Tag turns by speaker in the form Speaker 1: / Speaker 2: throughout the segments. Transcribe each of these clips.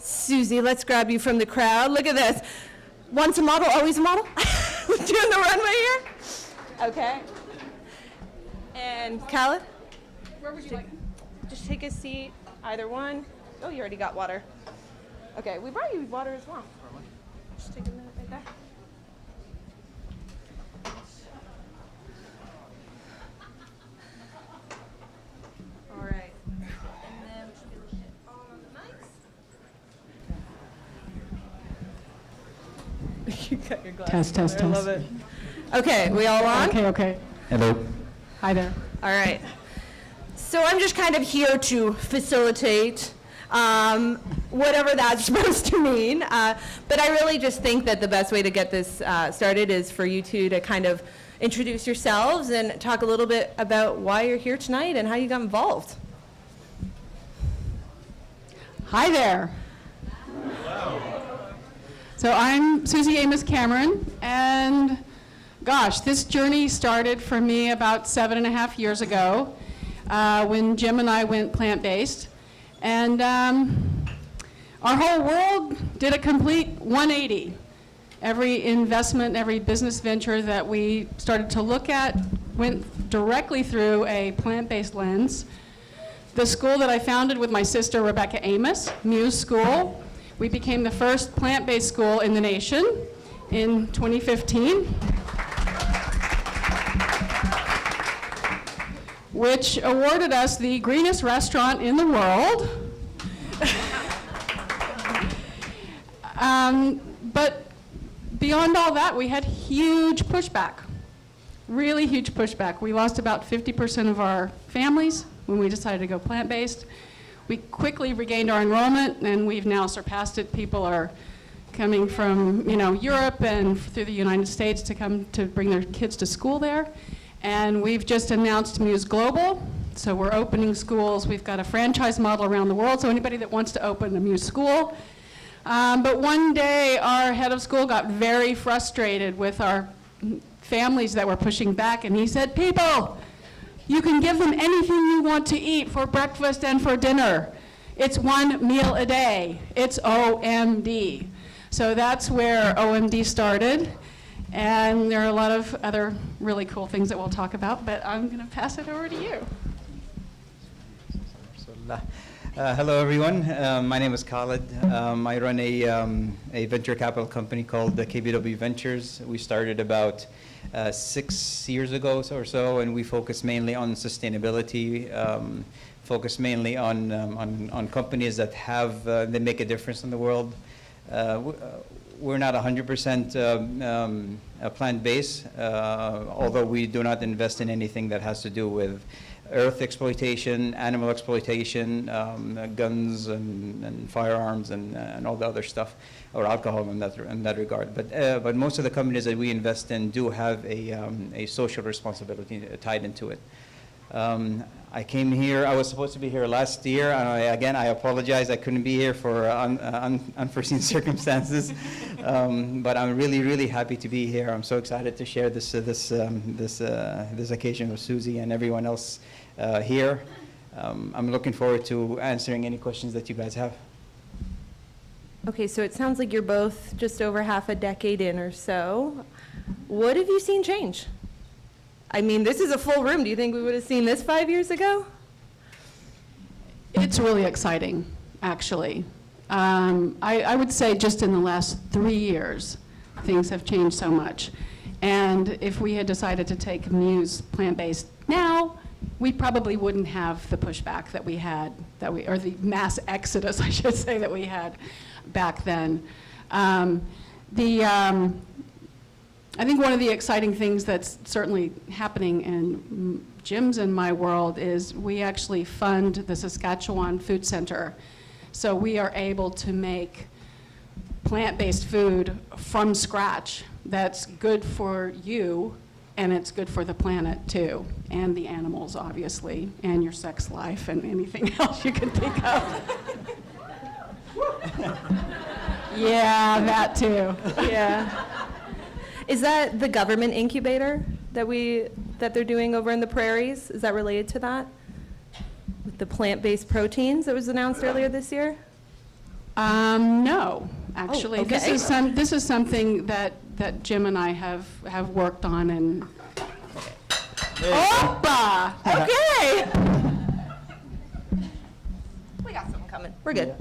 Speaker 1: Susie, let's grab you from the crowd. Look at this. Once a model, always a model? Doing the runway here? Okay. And Khaled?
Speaker 2: Where would you like?
Speaker 1: Just take a seat, either one. Oh, you already got water. Okay, we brought you water as well. Just take a minute right there. All right. And then we should be able to hit all on the mics. You got your glasses.
Speaker 2: Test.
Speaker 1: I love it. Okay, we all on?
Speaker 2: Okay.
Speaker 3: Hello.
Speaker 2: Hi there.
Speaker 1: All right. So I'm just kind of here to facilitate whatever that's supposed to mean. But I really just think that the best way to get this started is for you two to kind of introduce yourselves and talk a little bit about why you're here tonight and how you got involved.
Speaker 2: Hi there. So I'm Susie Amos Cameron, and gosh, this journey started for me about 7.5 years ago when Jim and I went plant-based. And our whole world did a complete 180. Every investment, every business venture that we started to look at went directly through a plant-based lens. The school that I founded with my sister, Rebecca Amos, Muse School, we became the first plant-based school in the nation in 2015, which awarded us the greenest restaurant in the world. But beyond all that, we had huge pushback, really huge pushback. We lost about 50% of our families when we decided to go plant-based. We quickly regained our enrollment, and we've now surpassed it. People are coming from, Europe and through the United States to come to bring their kids to school there. And we've just announced Muse Global, so we're opening schools. We've got a franchise model around the world, so anybody that wants to open a Muse school. But one day, our head of school got very frustrated with our families that were pushing back, and he said, "People, you can give them anything you want to eat for breakfast and for dinner. It's one meal a day. It's OMD." So that's where OMD started. And there are a lot of other really cool things that we'll talk about, but I'm going to pass it over to you.
Speaker 3: Hello, everyone. My name is Khaled. I run a venture capital company called the KBW Ventures. We started about 6 years ago or so, and we focus mainly on sustainability, focus mainly on companies that they make a difference in the world. We're not 100% plant-based, although we do not invest in anything that has to do with earth exploitation, animal exploitation, guns and firearms and all the other stuff, or alcohol in that regard. But most of the companies that we invest in do have a social responsibility tied into it. I came here, I was supposed to be here last year. Again, I apologize, I couldn't be here for unforeseen circumstances. But I'm really, really happy to be here. I'm so excited to share this occasion with Susie and everyone else here. I'm looking forward to answering any questions that you guys have.
Speaker 1: Okay, so it sounds like you're both just over half a decade in or so. What have you seen change? I mean, this is a full room. Do you think we would have seen this 5 years ago?
Speaker 2: It's really exciting, actually. I would say just in the last 3 years, things have changed so much. And if we had decided to take Muse plant-based now, we probably wouldn't have the pushback that we had, or the mass exodus, I should say, that we had back then. I think one of the exciting things that's certainly happening in Jim's and my world is we actually fund the Saskatchewan Food Center. So we are able to make plant-based food from scratch that's good for you, and it's good for the planet too, and the animals obviously, and your sex life and anything else you can think of. Yeah, that too.
Speaker 1: Yeah. Is that the government incubator that they're doing over in the prairies? Is that related to that? With the plant-based proteins that was announced earlier this year?
Speaker 2: No, actually.
Speaker 1: okay.
Speaker 2: This is something that Jim and I have worked on and. Opa!
Speaker 1: Okay. We got something coming. We're good.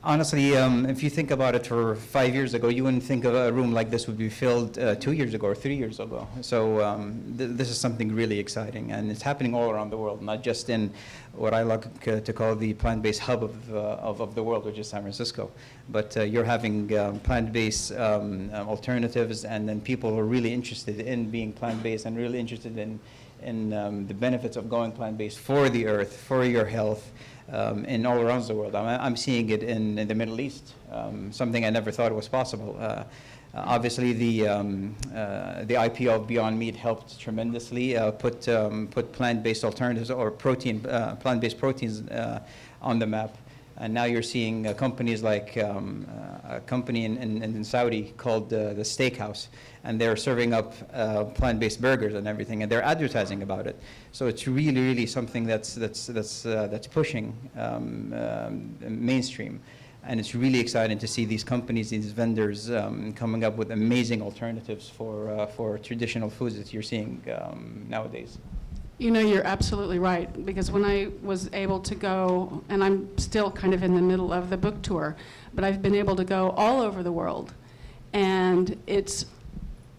Speaker 3: Honestly, if you think about it, for 5 years ago, you wouldn't think of a room like this would be filled 2 years ago or 3 years ago. So this is something really exciting, and it's happening all around the world, not just in what I like to call the plant-based hub of the world, which is San Francisco. But you're having plant-based alternatives, and then people are really interested in being plant-based and really interested in the benefits of going plant-based for the earth, for your health. In all around the world. I'm seeing it in the Middle East, something I never thought was possible. Obviously, the IPO of Beyond Meat helped tremendously put plant-based alternatives or plant-based proteins on the map. And now you're seeing companies like a company in Saudi called the Steakhouse, and they're serving up plant-based burgers and everything, and they're advertising about it. So it's really, really something that's pushing mainstream, and it's really exciting to see these companies, these vendors, coming up with amazing alternatives for traditional foods that you're seeing nowadays.
Speaker 2: You know, you're absolutely right, because when I was able to go, and I'm still kind of in the middle of the book tour, but I've been able to go all over the world, and it's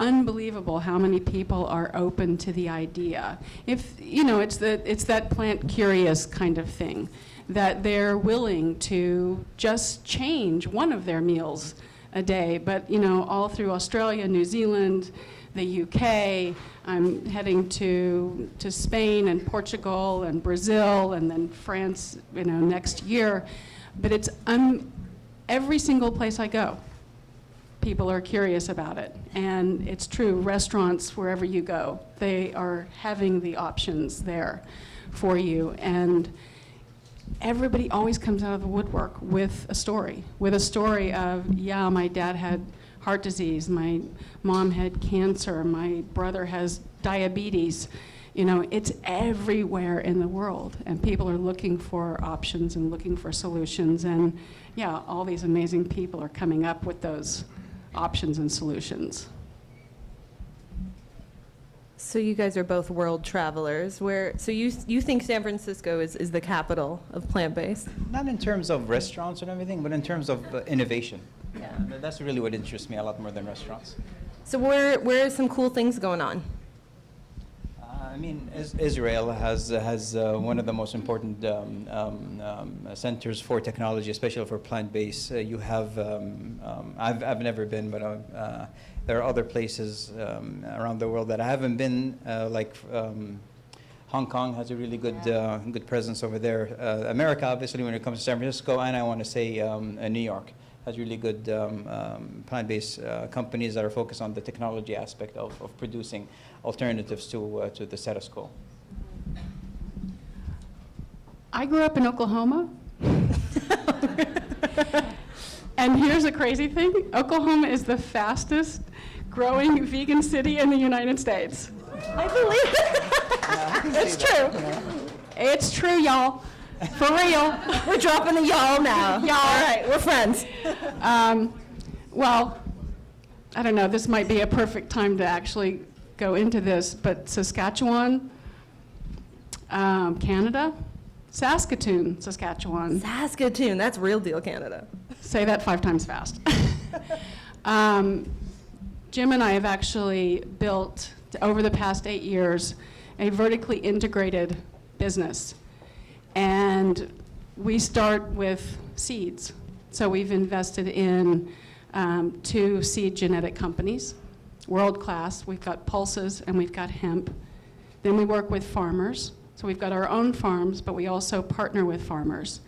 Speaker 2: unbelievable how many people are open to the idea. If, you know, it's that plant curious kind of thing, that they're willing to just change one of their meals a day, but, you know, all through Australia, New Zealand, the UK, I'm heading to Spain and Portugal and Brazil and then France, you know, next year. But it's every single place I go, people are curious about it. And it's true, restaurants, wherever you go, they are having the options there for you. And everybody always comes out of the woodwork with a story of, yeah, my dad had heart disease, my mom had cancer, my brother has diabetes. You know, it's everywhere in the world, and people are looking for options and looking for solutions, and yeah, all these amazing people are coming up with those options and solutions.
Speaker 1: So you guys are both world travelers. So you think San Francisco is the capital of plant-based?
Speaker 3: Not in terms of restaurants and everything, but in terms of innovation.
Speaker 1: Yeah.
Speaker 3: That's really what interests me a lot more than restaurants.
Speaker 1: So where are some cool things going on?
Speaker 3: I mean, Israel has one of the most important centers for technology, especially for plant-based. You have, I've never been, but there are other places around the world that I haven't been, like Hong Kong has a really good presence over there. America, obviously, when it comes to San Francisco, and I want to say New York has really good plant-based companies that are focused on the technology aspect of producing alternatives to the status quo.
Speaker 2: I grew up in Oklahoma. And here's a crazy thing. Oklahoma is the fastest growing vegan city in the United States.
Speaker 1: I believe it.
Speaker 2: It's true. It's true, y'all. For real.
Speaker 1: We're dropping the y'all now.
Speaker 2: Y'all.
Speaker 1: All right, we're friends.
Speaker 2: Well, I don't know, this might be a perfect time to actually go into this, but Saskatchewan, Canada, Saskatoon, Saskatchewan.
Speaker 1: Saskatoon, that's real deal Canada.
Speaker 2: Say that 5 times fast. Jim and I have actually built, over the past 8 years, a vertically integrated business. And we start with seeds. So we've invested in 2 seed genetic companies, world-class. We've got pulses and we've got hemp. Then we work with farmers. So we've got our own farms, but we also partner with farmers.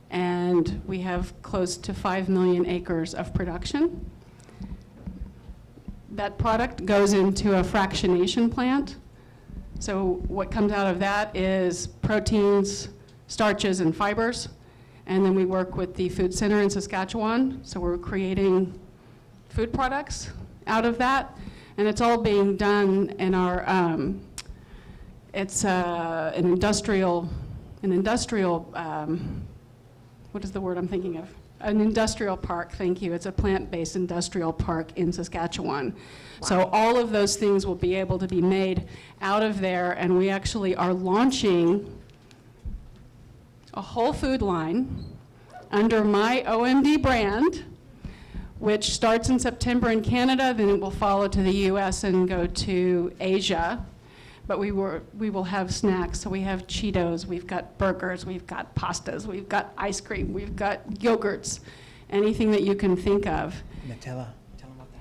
Speaker 2: And we have close to 5 million acres of production. That product goes into a fractionation plant. So what comes out of that is proteins, starches, and fibers. And then we work with the food center in Saskatchewan. So we're creating food products out of that. And it's all being done in our, it's an industrial what is the word I'm thinking of? An industrial park, thank you. It's a plant-based industrial park in Saskatchewan. So all of those things will be able to be made out of there, and we actually are launching a whole food line under my OMD brand, which starts in September in Canada, then it will follow to the US and go to Asia. But we will have snacks, so we have Cheetos, we've got burgers, we've got pastas, we've got ice cream, we've got yogurts, anything that you can think of.
Speaker 3: Nutella. Tell them about the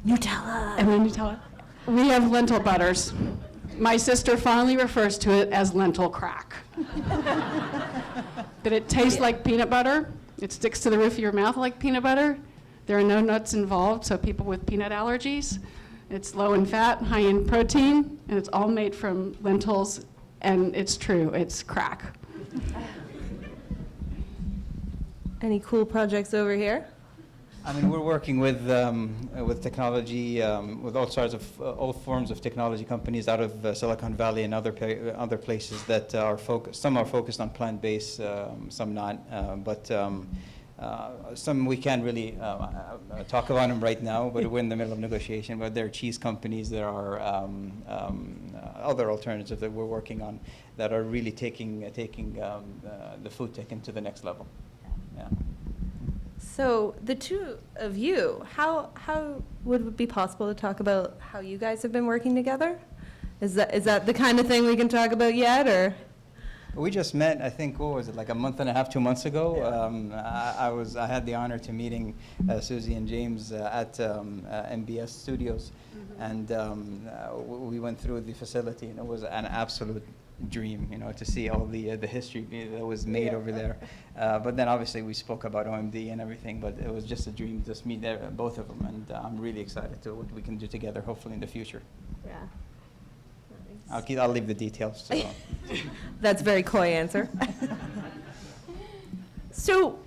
Speaker 3: Nutella.
Speaker 1: Nutella.
Speaker 2: And then Nutella. We have lentil butters. My sister fondly refers to it as lentil crack. That it tastes like peanut butter. It sticks to the roof of your mouth like peanut butter. There are no nuts involved, so people with peanut allergies. It's low in fat, high in protein, and it's all made from lentils, and it's true, it's crack.
Speaker 1: Any cool projects over here?
Speaker 3: I mean, we're working with technology, with all forms of technology companies out of Silicon Valley and other places that are focused. Some are focused on plant-based, some not. But some we can't really talk about them right now. But we're in the middle of negotiation. But there are cheese companies. There are other alternatives that we're working on that are really taking the food tech into the next level. Yeah.
Speaker 1: So the two of you, how would it be possible to talk about how you guys have been working together? Is that the kind of thing we can talk about yet, or?
Speaker 3: We just met, I think, what was it, like a month and a half, 2 months ago. I had the honor to meeting Susie and James at MBS Studios, and we went through the facility, and it was an absolute dream, to see all the history that was made over there. But then obviously we spoke about OMD and everything, but it was just a dream to just meet both of them, and I'm really excited to what we can do together, hopefully in the future.
Speaker 1: Yeah.
Speaker 3: I'll leave the details. So.
Speaker 1: That's a very coy answer. So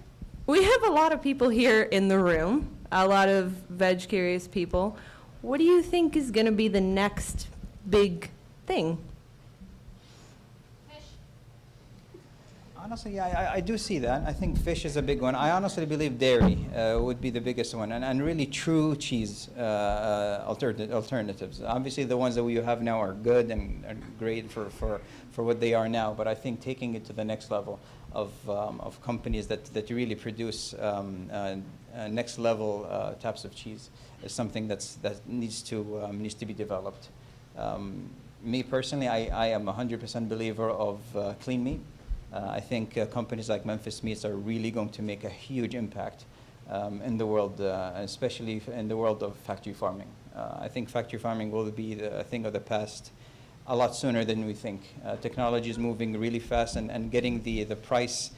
Speaker 1: we have a lot of people here in the room, a lot of veg-curious people. What do you think is going to be the next big thing?
Speaker 3: Honestly, I do see that. I think fish is a big one. I honestly believe dairy would be the biggest one, and really true cheese alternatives. Obviously, the ones that we have now are good and great for what they are now, but I think taking it to the next level of companies that really produce next level types of cheese is something that needs to be developed. Me personally, I am a 100% believer of clean meat. I think companies like Memphis Meats are really going to make a huge impact in the world, especially in the world of factory farming. I think factory farming will be a thing of the past a lot sooner than we think. Technology is moving really fast, and getting the price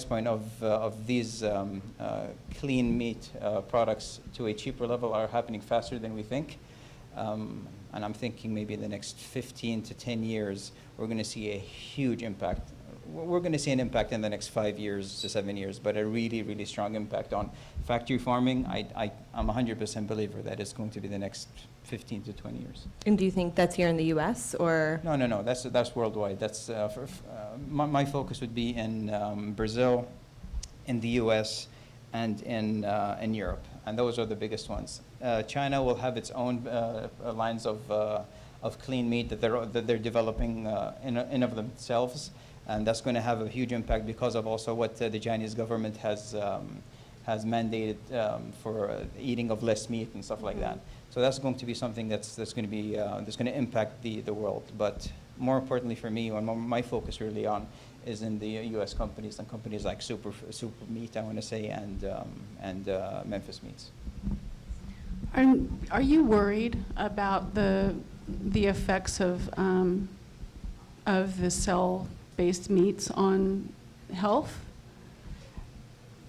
Speaker 3: point of these clean meat products to a cheaper level are happening faster than we think. And I'm thinking maybe in the next 15 to 10 years, we're going to see a huge impact. We're going to see an impact in the next 5 years to 7 years, but a really, really strong impact on factory farming. I'm 100% believer that it's going to be the next 15 to 20 years.
Speaker 1: And do you think that's here in the U.S. or?
Speaker 3: No. That's worldwide. That's my focus would be in Brazil, in the U.S., and in Europe, and those are the biggest ones. China will have its own lines of clean meat that they're developing in of themselves, and that's going to have a huge impact because of also what the Chinese government has mandated for eating of less meat and stuff like that. So that's going to be something that's going to impact the world. But more importantly for me, and my focus really on is in the U.S. companies and companies like Super Meat, I want to say, and Memphis Meats.
Speaker 2: Are you worried about the effects of the cell-based meats on health?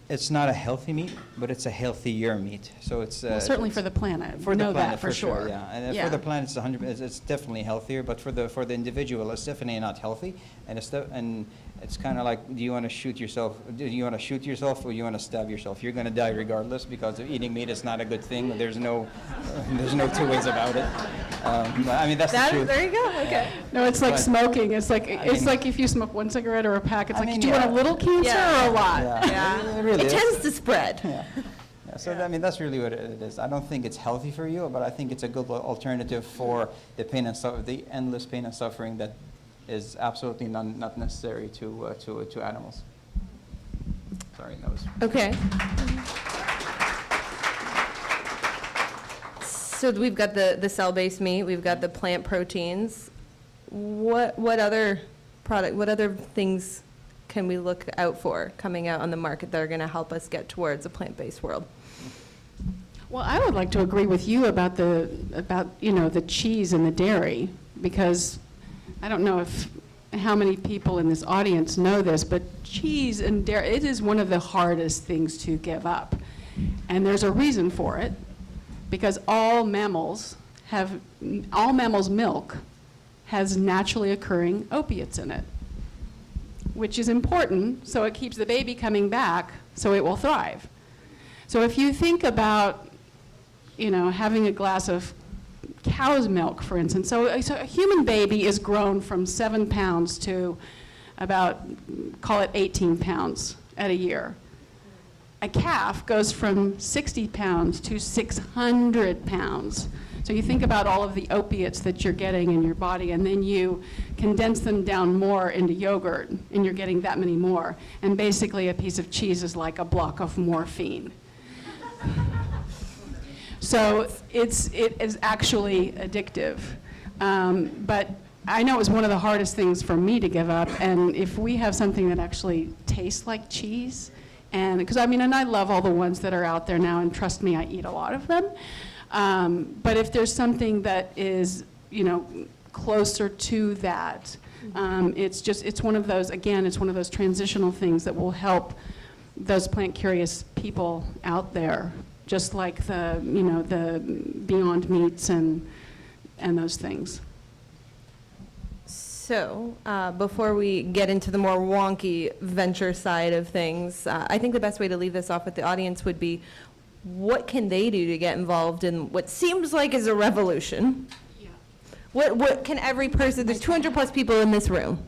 Speaker 3: It's not a healthy meat, but it's a healthier meat. So it's
Speaker 2: Well, certainly for the planet.
Speaker 3: for
Speaker 2: We
Speaker 3: the
Speaker 2: know
Speaker 3: planet
Speaker 2: that for sure.
Speaker 3: Yeah, and
Speaker 2: Yeah.
Speaker 3: for the planet, it's 100%. It's definitely healthier, but for the individual, it's definitely not healthy. And it's kind of like, do you want to shoot yourself or do you want to stab yourself? You're going to die regardless, because of eating meat is not a good thing. There's no two ways about it. I mean, that's the truth.
Speaker 1: There you go, okay.
Speaker 2: No, it's like
Speaker 3: But-
Speaker 2: smoking. It's like
Speaker 3: mean-
Speaker 2: if you smoke one cigarette or a pack. It's
Speaker 3: I
Speaker 2: like,
Speaker 3: mean,
Speaker 2: do you want a
Speaker 3: yeah.
Speaker 2: little cancer
Speaker 1: Yeah.
Speaker 2: or a lot?
Speaker 1: Yeah.
Speaker 3: It really
Speaker 1: It
Speaker 3: is.
Speaker 1: tends to spread.
Speaker 3: Yeah. Yeah, so I mean, that's really what it is. I don't think it's healthy for you, but I think it's a good alternative for the pain and the endless pain and suffering that is absolutely not necessary to animals. Sorry, that was.
Speaker 1: Okay. So we've got the cell-based meat, we've got the plant proteins. What other things can we look out for coming out on the market that are going to help us get towards a plant-based world?
Speaker 2: Well, I would like to agree with you about the cheese and the dairy, because I don't know how many people in this audience know this, but cheese and dairy, it is one of the hardest things to give up. And there's a reason for it, because all mammals' milk has naturally occurring opiates in it, which is important, so it keeps the baby coming back, so it will thrive. So if you think about, having a glass of cow's milk, for instance. So a human baby is grown from 7 pounds to about, call it 18 pounds at a year. A calf goes from 60 pounds to 600 pounds. So you think about all of the opiates that you're getting in your body, and then you condense them down more into yogurt, and you're getting that many more. And basically a piece of cheese is like a block of morphine. So it is actually addictive. But I know it was one of the hardest things for me to give up, and if we have something that actually tastes like cheese, and because and I love all the ones that are out there now, and trust me, I eat a lot of them. But if there's something that is, closer to that, it's one of those transitional things that will help those plant-curious people out there, just like the Beyond Meats and those things.
Speaker 1: So, before we get into the more wonky venture side of things, I think the best way to leave this off with the audience would be, what can they do to get involved in what seems like is a revolution?
Speaker 2: Yeah.
Speaker 1: What can every person, there's 200 plus people in this room.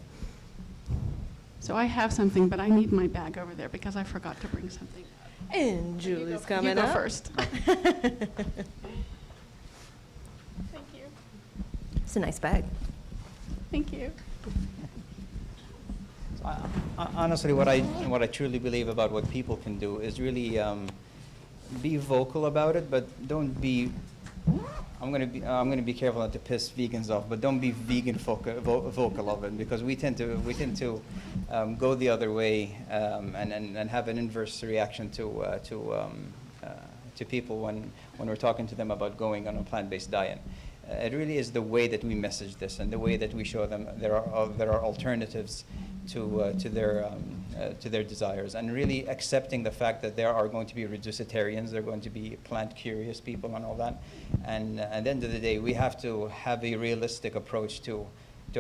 Speaker 2: So I have something, but I need my bag over there because I forgot to bring something.
Speaker 1: And Julie's coming
Speaker 2: You go
Speaker 1: up.
Speaker 2: first.
Speaker 4: Thank you.
Speaker 1: It's a nice bag.
Speaker 2: Thank you.
Speaker 3: So honestly, what I truly believe about what people can do is really be vocal about it, but don't be. I'm gonna be careful not to piss vegans off, but don't be vegan vocal of it, because we tend to go the other way and have an inverse reaction to people when we're talking to them about going on a plant-based diet. It really is the way that we message this and the way that we show them there are alternatives to their desires, and really accepting the fact that there are going to be reducitarians, there are going to be plant-curious people and all that. And at the end of the day, we have to have a realistic approach to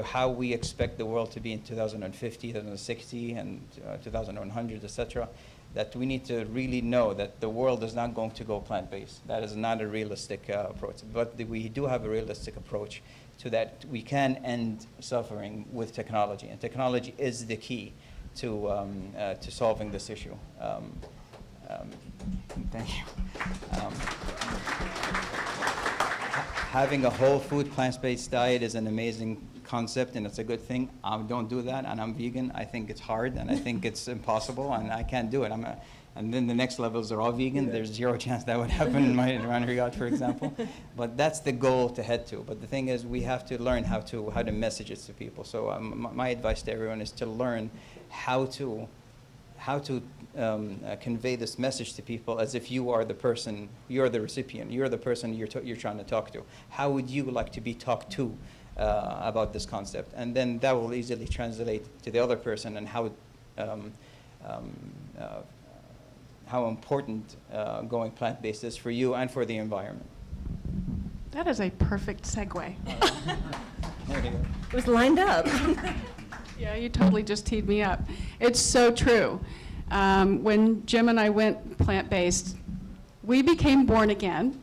Speaker 3: how we expect the world to be in 2050, 2060, and 2100, etc. That we need to really know that the world is not going to go plant-based. That is not a realistic approach. But we do have a realistic approach to that. We can end suffering with technology, and technology is the key to solving this issue. Thank you. Having a whole food plant-based diet is an amazing concept, and it's a good thing. I don't do that, and I'm vegan. I think it's hard, and I think it's impossible, and I can't do it. And then the next levels are all vegan. Yeah. There's zero chance that would happen in my regard, for example. But that's the goal to head to. But the thing is, we have to learn how to message it to people. So my advice to everyone is to learn how to convey this message to people as if you are the person, you're the recipient, you're the person you're trying to talk to. How would you like to be talked to about this concept? And then that will easily translate to the other person, and how important going plant-based is for you and for the environment.
Speaker 2: That is a perfect segue.
Speaker 3: There you go.
Speaker 1: It was lined up.
Speaker 2: Yeah, you totally just teed me up. It's so true. When Jim and I went plant-based, we became born again.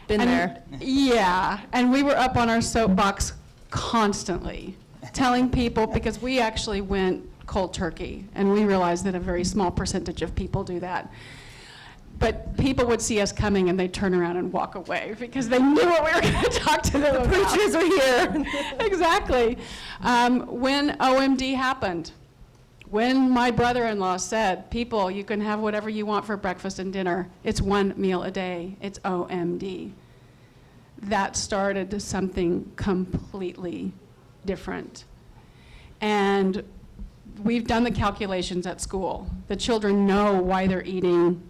Speaker 1: Been
Speaker 2: And-
Speaker 1: there.
Speaker 2: Yeah, and we were up on our soapbox constantly, telling people, because we actually went cold turkey, and we realized that a very small percentage of people do that. But people would see us coming and they'd turn around and walk away because they knew what we were going to talk to them about.
Speaker 1: Preachers were here.
Speaker 2: Exactly. When OMD happened, when my brother-in-law said, people, you can have whatever you want for breakfast and dinner, it's one meal a day, it's OMD. That started something completely different. And we've done the calculations at school. The children know why they're eating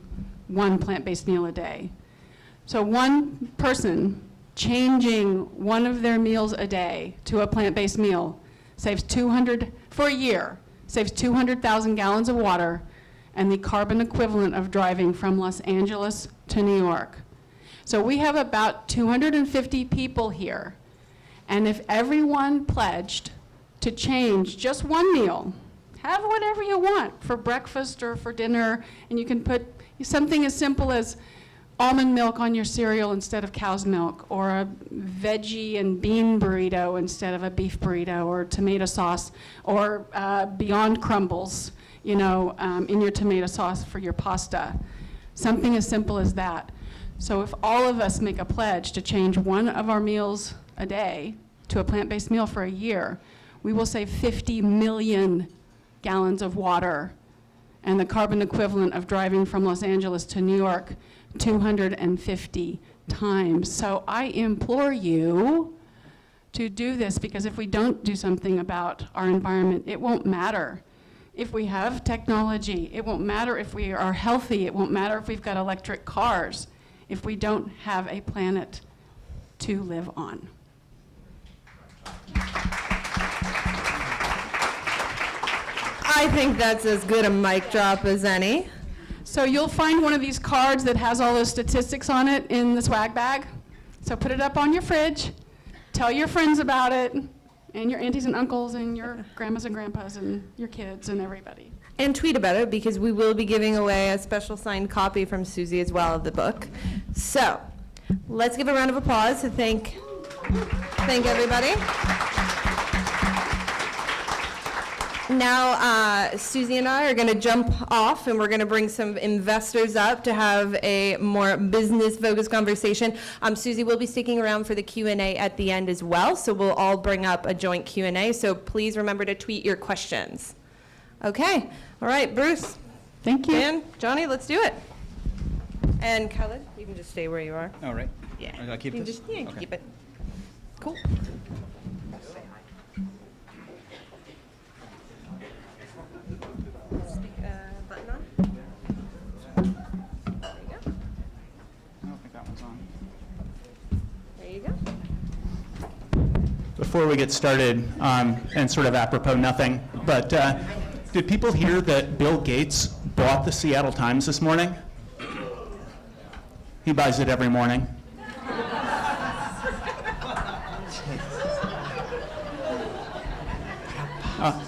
Speaker 2: one plant-based meal a day. So one person changing one of their meals a day to a plant-based meal saves 200,000 gallons of water and the carbon equivalent of driving from Los Angeles to New York. So we have about 250 people here. And if everyone pledged to change just one meal, have whatever you want for breakfast or for dinner, and you can put something as simple as almond milk on your cereal instead of cow's milk, or a veggie and bean burrito instead of a beef burrito, or tomato sauce, or Beyond crumbles, in your tomato sauce for your pasta. Something as simple as that. So if all of us make a pledge to change one of our meals a day to a plant-based meal for a year, we will save 50 million gallons of water, and the carbon equivalent of driving from Los Angeles to New York 250 times. So I implore you to do this, because if we don't do something about our environment, it won't matter if we have technology. It won't matter if we are healthy. It won't matter if we've got electric cars, if we don't have a planet to live on.
Speaker 1: I think that's as good a mic drop as any.
Speaker 2: So you'll find one of these cards that has all those statistics on it in the swag bag. So put it up on your fridge, tell your friends about it, and your aunties and uncles and your grandmas and grandpas and your kids and everybody.
Speaker 1: And tweet about it, because we will be giving away a special signed copy from Susie as well of the book. So let's give a round of applause to thank everybody. Now, Susie and I are going to jump off, and we're going to bring some investors up to have a more business-focused conversation. Susie will be sticking around for the Q&A at the end as well, so we'll all bring up a joint Q&A, so please remember to tweet your questions. Okay. All right, Bruce.
Speaker 2: Thank you.
Speaker 1: Dan, Johnny, let's do it. And Khaled, you can just stay where you are.
Speaker 3: All right.
Speaker 1: Yeah.
Speaker 3: I'll keep
Speaker 1: You
Speaker 3: this?
Speaker 1: can just
Speaker 3: Okay.
Speaker 1: keep it. Cool. Button on. There you go.
Speaker 3: I don't think that one's on.
Speaker 1: There you go.
Speaker 4: Before we get started, and sort of apropos nothing, but did people hear that Bill Gates bought the Seattle Times this morning? He buys it every morning.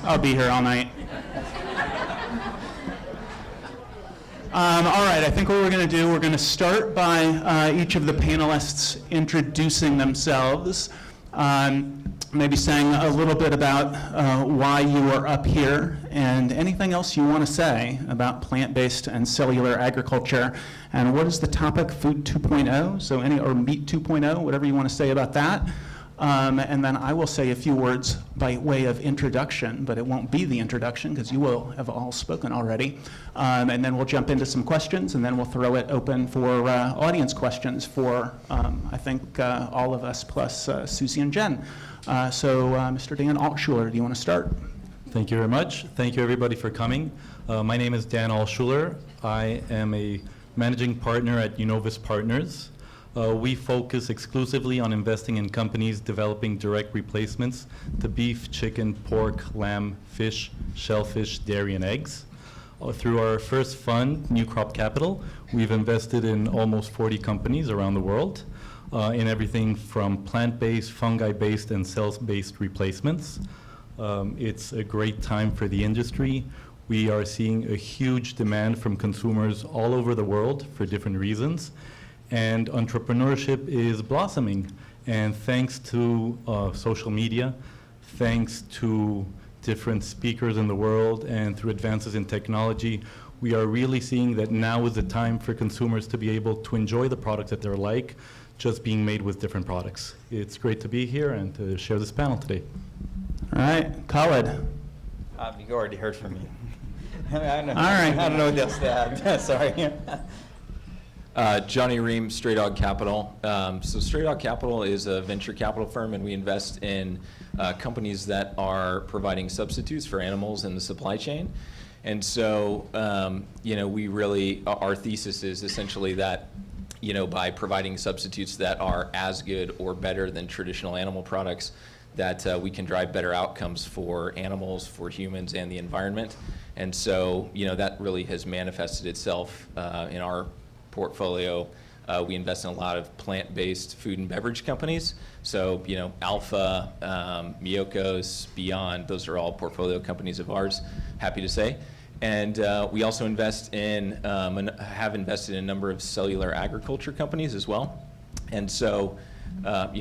Speaker 4: I'll be here all night. All right, I think what we're going to do, we're going to start by each of the panelists introducing themselves, maybe saying a little bit about why you are up here, and anything else you want to say about plant-based and cellular agriculture, and what is the topic, Food 2.0, so or Meat 2.0, whatever you want to say about that. And then I will say a few words by way of introduction, but it won't be the introduction because you will have all spoken already. And then we'll jump into some questions, and then we'll throw it open for audience questions for, I think, all of us plus Susie and Jen. So Mr. Dan Altschuler, do you want to start?
Speaker 5: Thank you very much. Thank you, everybody, for coming. My name is Dan Altschuler. I am a managing partner at Unovis Partners. We focus exclusively on investing in companies developing direct replacements to beef, chicken, pork, lamb, fish, shellfish, dairy, and eggs. Through our first fund, New Crop Capital, we've invested in almost 40 companies around the world in everything from plant-based, fungi-based, and cells-based replacements. It's a great time for the industry. We are seeing a huge demand from consumers all over the world for different reasons, and entrepreneurship is blossoming. And thanks to social media, thanks to different speakers in the world, and through advances in technology, we are really seeing that now is the time for consumers to be able to enjoy the products that they're like, just being made with different products. It's great to be here and to share this panel today.
Speaker 4: All right, Khaled.
Speaker 3: You already heard from me.
Speaker 4: All right.
Speaker 3: I don't know what else to add. Sorry.
Speaker 6: Johnny Ream, Stray Dog Capital. So Stray Dog Capital is a venture capital firm, and we invest in companies that are providing substitutes for animals in the supply chain. And so, we really, our thesis is essentially that, by providing substitutes that are as good or better than traditional animal products, that we can drive better outcomes for animals, for humans, and the environment. And so, that really has manifested itself in our portfolio. We invest in a lot of plant-based food and beverage companies. So, Alpha, Miyoko's, Beyond, those are all portfolio companies of ours, happy to say. And we also invest in, and have invested in a number of cellular agriculture companies as well. And so,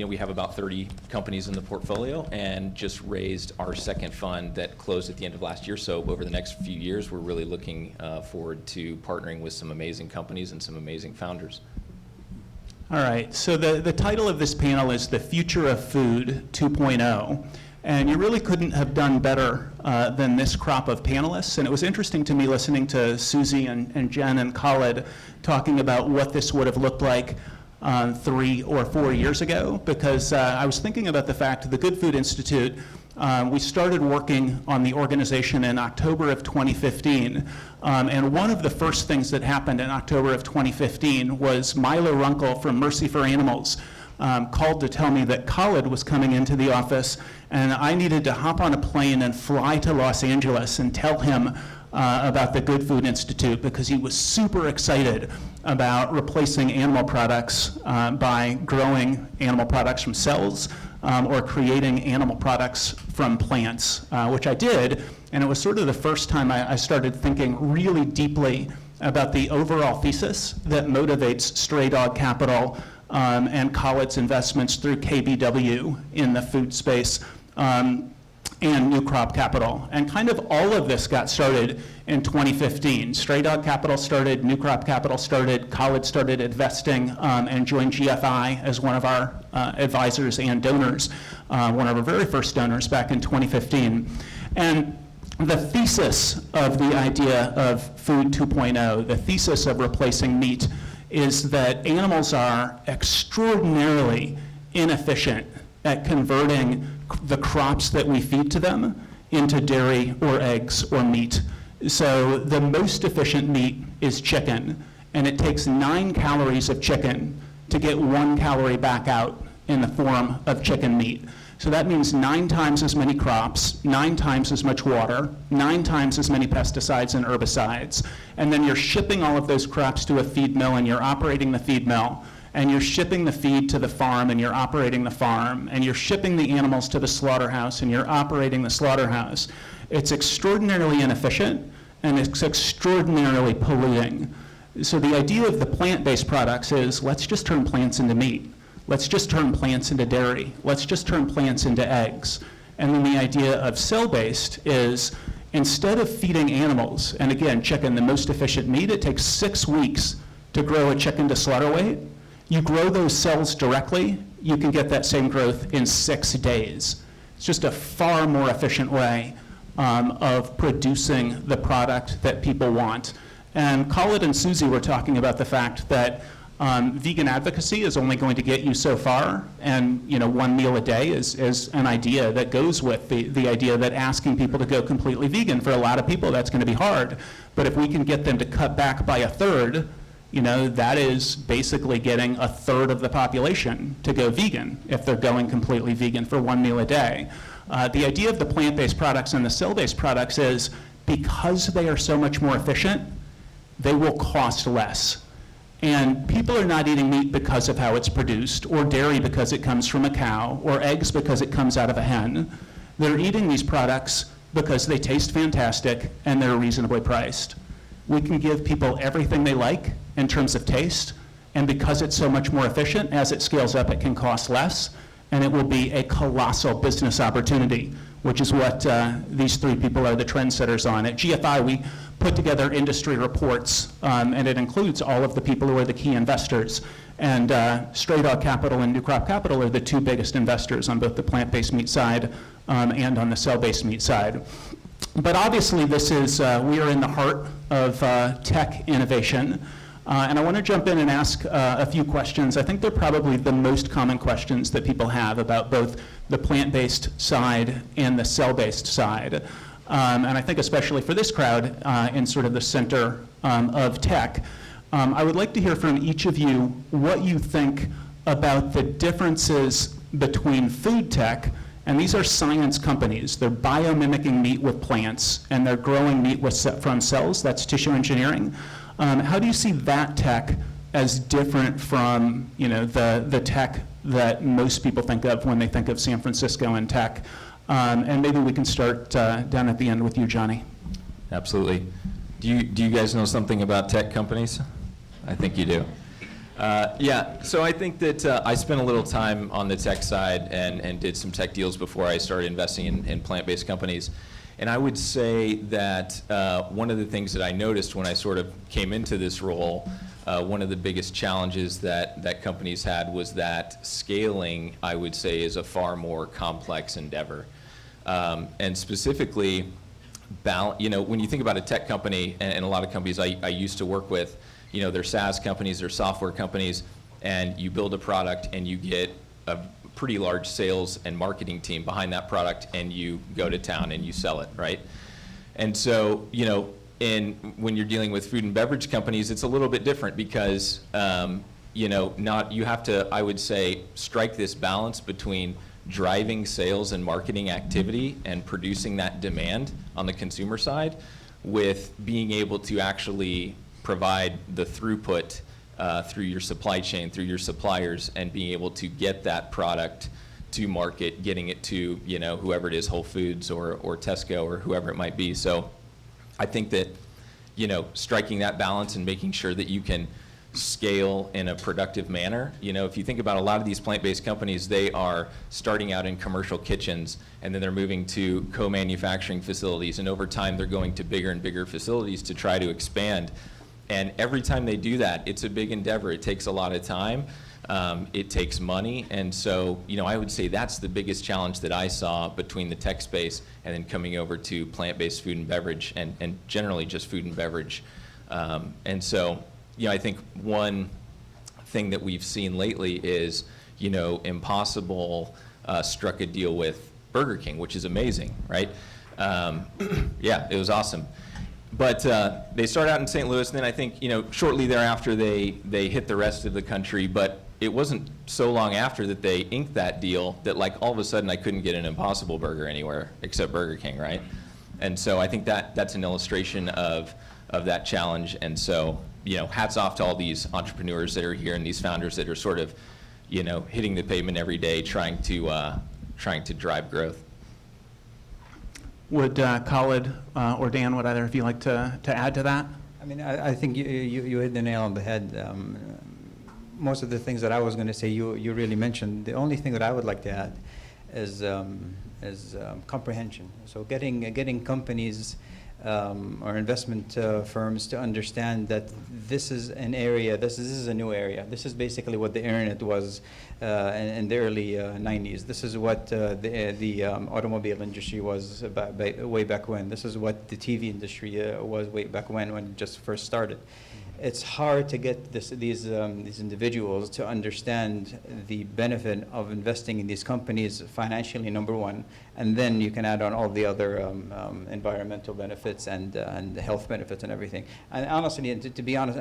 Speaker 6: we have about 30 companies in the portfolio and just raised our second fund that closed at the end of last year. So over the next few years, we're really looking forward to partnering with some amazing companies and some amazing founders.
Speaker 4: All right, so the title of this panel is The Future of Food 2.0. And you really couldn't have done better than this crop of panelists. And it was interesting to me listening to Susie and Jen and Khaled talking about what this would have looked like 3 or 4 years ago, because I was thinking about the fact the Good Food Institute, we started working on the organization in October of 2015. And one of the first things that happened in October of 2015 was Milo Runkle from Mercy for Animals called to tell me that Khaled was coming into the office, and I needed to hop on a plane and fly to Los Angeles and tell him about the Good Food Institute, because he was super excited about replacing animal products by growing animal products from cells or creating animal products from plants, which I did. And it was sort of the first time I started thinking really deeply about the overall thesis that motivates Stray Dog Capital and Khaled's investments through KBW in the food space, and New Crop Capital. And kind of all of this got started in 2015. Stray Dog Capital started, New Crop Capital started, Khaled started investing and joined GFI as one of our advisors and donors, one of our very first donors back in 2015. And the thesis of the idea of Food 2.0, the thesis of replacing meat, is that animals are extraordinarily inefficient at converting the crops that we feed to them into dairy or eggs or meat. So the most efficient meat is chicken, and it takes 9 calories of chicken to get 1 calorie back out in the form of chicken meat. So that means 9 times as many crops, 9 times as much water, 9 times as many pesticides and herbicides. And then you're shipping all of those crops to a feed mill, and you're operating the feed mill. And you're shipping the feed to the farm, and you're operating the farm. And you're shipping the animals to the slaughterhouse, and you're operating the slaughterhouse. It's extraordinarily inefficient, and it's extraordinarily polluting. So the idea of the plant-based products is, let's just turn plants into meat. Let's just turn plants into dairy. Let's just turn plants into eggs. And then the idea of cell-based is, instead of feeding animals, and again, chicken, the most efficient meat, it takes 6 weeks to grow a chicken to slaughter weight. You grow those cells directly, you can get that same growth in 6 days. It's just a far more efficient way of producing the product that people want. And Khaled and Susie were talking about the fact that vegan advocacy is only going to get you so far, and 1 meal a day is an idea that goes with the idea that asking people to go completely vegan. For a lot of people, that's going to be hard. But if we can get them to cut back by 1/3, that is basically getting 1/3 of the population to go vegan if they're going completely vegan for 1 meal a day. The idea of the plant-based products and the cell-based products is, because they are so much more efficient, they will cost less. And people are not eating meat because of how it's produced, or dairy because it comes from a cow, or eggs because it comes out of a hen. They're eating these products because they taste fantastic and they're reasonably priced. We can give people everything they like in terms of taste, and because it's so much more efficient, as it scales up, it can cost less, and it will be a colossal business opportunity, which is what these three people are the trendsetters on. At GFI, we put together industry reports, and it includes all of the people who are the key investors. And Stray Dog Capital and New Crop Capital are the two biggest investors on both the plant-based meat side and on the cell-based meat side. But obviously, this is, we are in the heart of tech innovation. And I want to jump in and ask a few questions. I think they're probably the most common questions that people have about both the plant-based side and the cell-based side. And I think especially for this crowd in sort of the center of tech, I would like to hear from each of you what you think about the differences between food tech, and these are science companies. They're biomimicking meat with plants, and they're growing meat from cells. That's tissue engineering. How do you see that tech as different from, you know, the tech that most people think of when they think of San Francisco and tech? And maybe we can start down at the end with you, Johnny.
Speaker 6: Absolutely. Do you guys know something about tech companies? I think you do. Yeah, so I think that I spent a little time on the tech side and did some tech deals before I started investing in plant-based companies. And I would say that one of the things that I noticed when I sort of came into this role, one of the biggest challenges that companies had was that scaling, I would say, is a far more complex endeavor. And specifically, you know, when you think about a tech company, and a lot of companies I used to work with, you know, they're SaaS companies, they're software companies, and you build a product and you get a pretty large sales and marketing team behind that product, and you go to town and you sell it, right? And so, you know, when you're dealing with food and beverage companies, it's a little bit different because, you know, you have to, I would say, strike this balance between driving sales and marketing activity and producing that demand on the consumer side with being able to actually provide the throughput through your supply chain, through your suppliers, and being able to get that product to market, getting it to, you know, whoever it is, Whole Foods or Tesco or whoever it might be. So I think that, you know, striking that balance and making sure that you can scale in a productive manner. You know, if you think about a lot of these plant-based companies, they are starting out in commercial kitchens, and then they're moving to co-manufacturing facilities, and over time they're going to bigger and bigger facilities to try to expand. And every time they do that, it's a big endeavor. It takes a lot of time. It takes money. And so, you know, I would say that's the biggest challenge that I saw between the tech space and then coming over to plant-based food and beverage and generally just food and beverage. And so, you know, I think one thing that we've seen lately is, you know, Impossible struck a deal with Burger King, which is amazing, right? Yeah, it was awesome. But they started out in St. Louis, and then I think, you know, shortly thereafter they hit the rest of the country. But it wasn't so long after that they inked that deal that, like, all of a sudden I couldn't get an Impossible Burger anywhere except Burger King, right? And so I think that's an illustration of that challenge. And so, you know, hats off to all these entrepreneurs that are here and these founders that are sort of, you know, hitting the pavement every day, trying to drive growth.
Speaker 4: Would Khalid or Dan, would either of you like to add to that?
Speaker 3: I mean, I think you hit the nail on the head. Most of the things that I was going to say, you really mentioned. The only thing that I would like to add is comprehension. So getting companies or investment firms to understand that this is an area, this is a new area. This is basically what the internet was in the early 90s. This is what the automobile industry was way back when. This is what the TV industry was way back when it just first started. It's hard to get these individuals to understand the benefit of investing in these companies financially, number one, and then you can add on all the other environmental benefits and the health benefits and everything. And honestly, to be honest,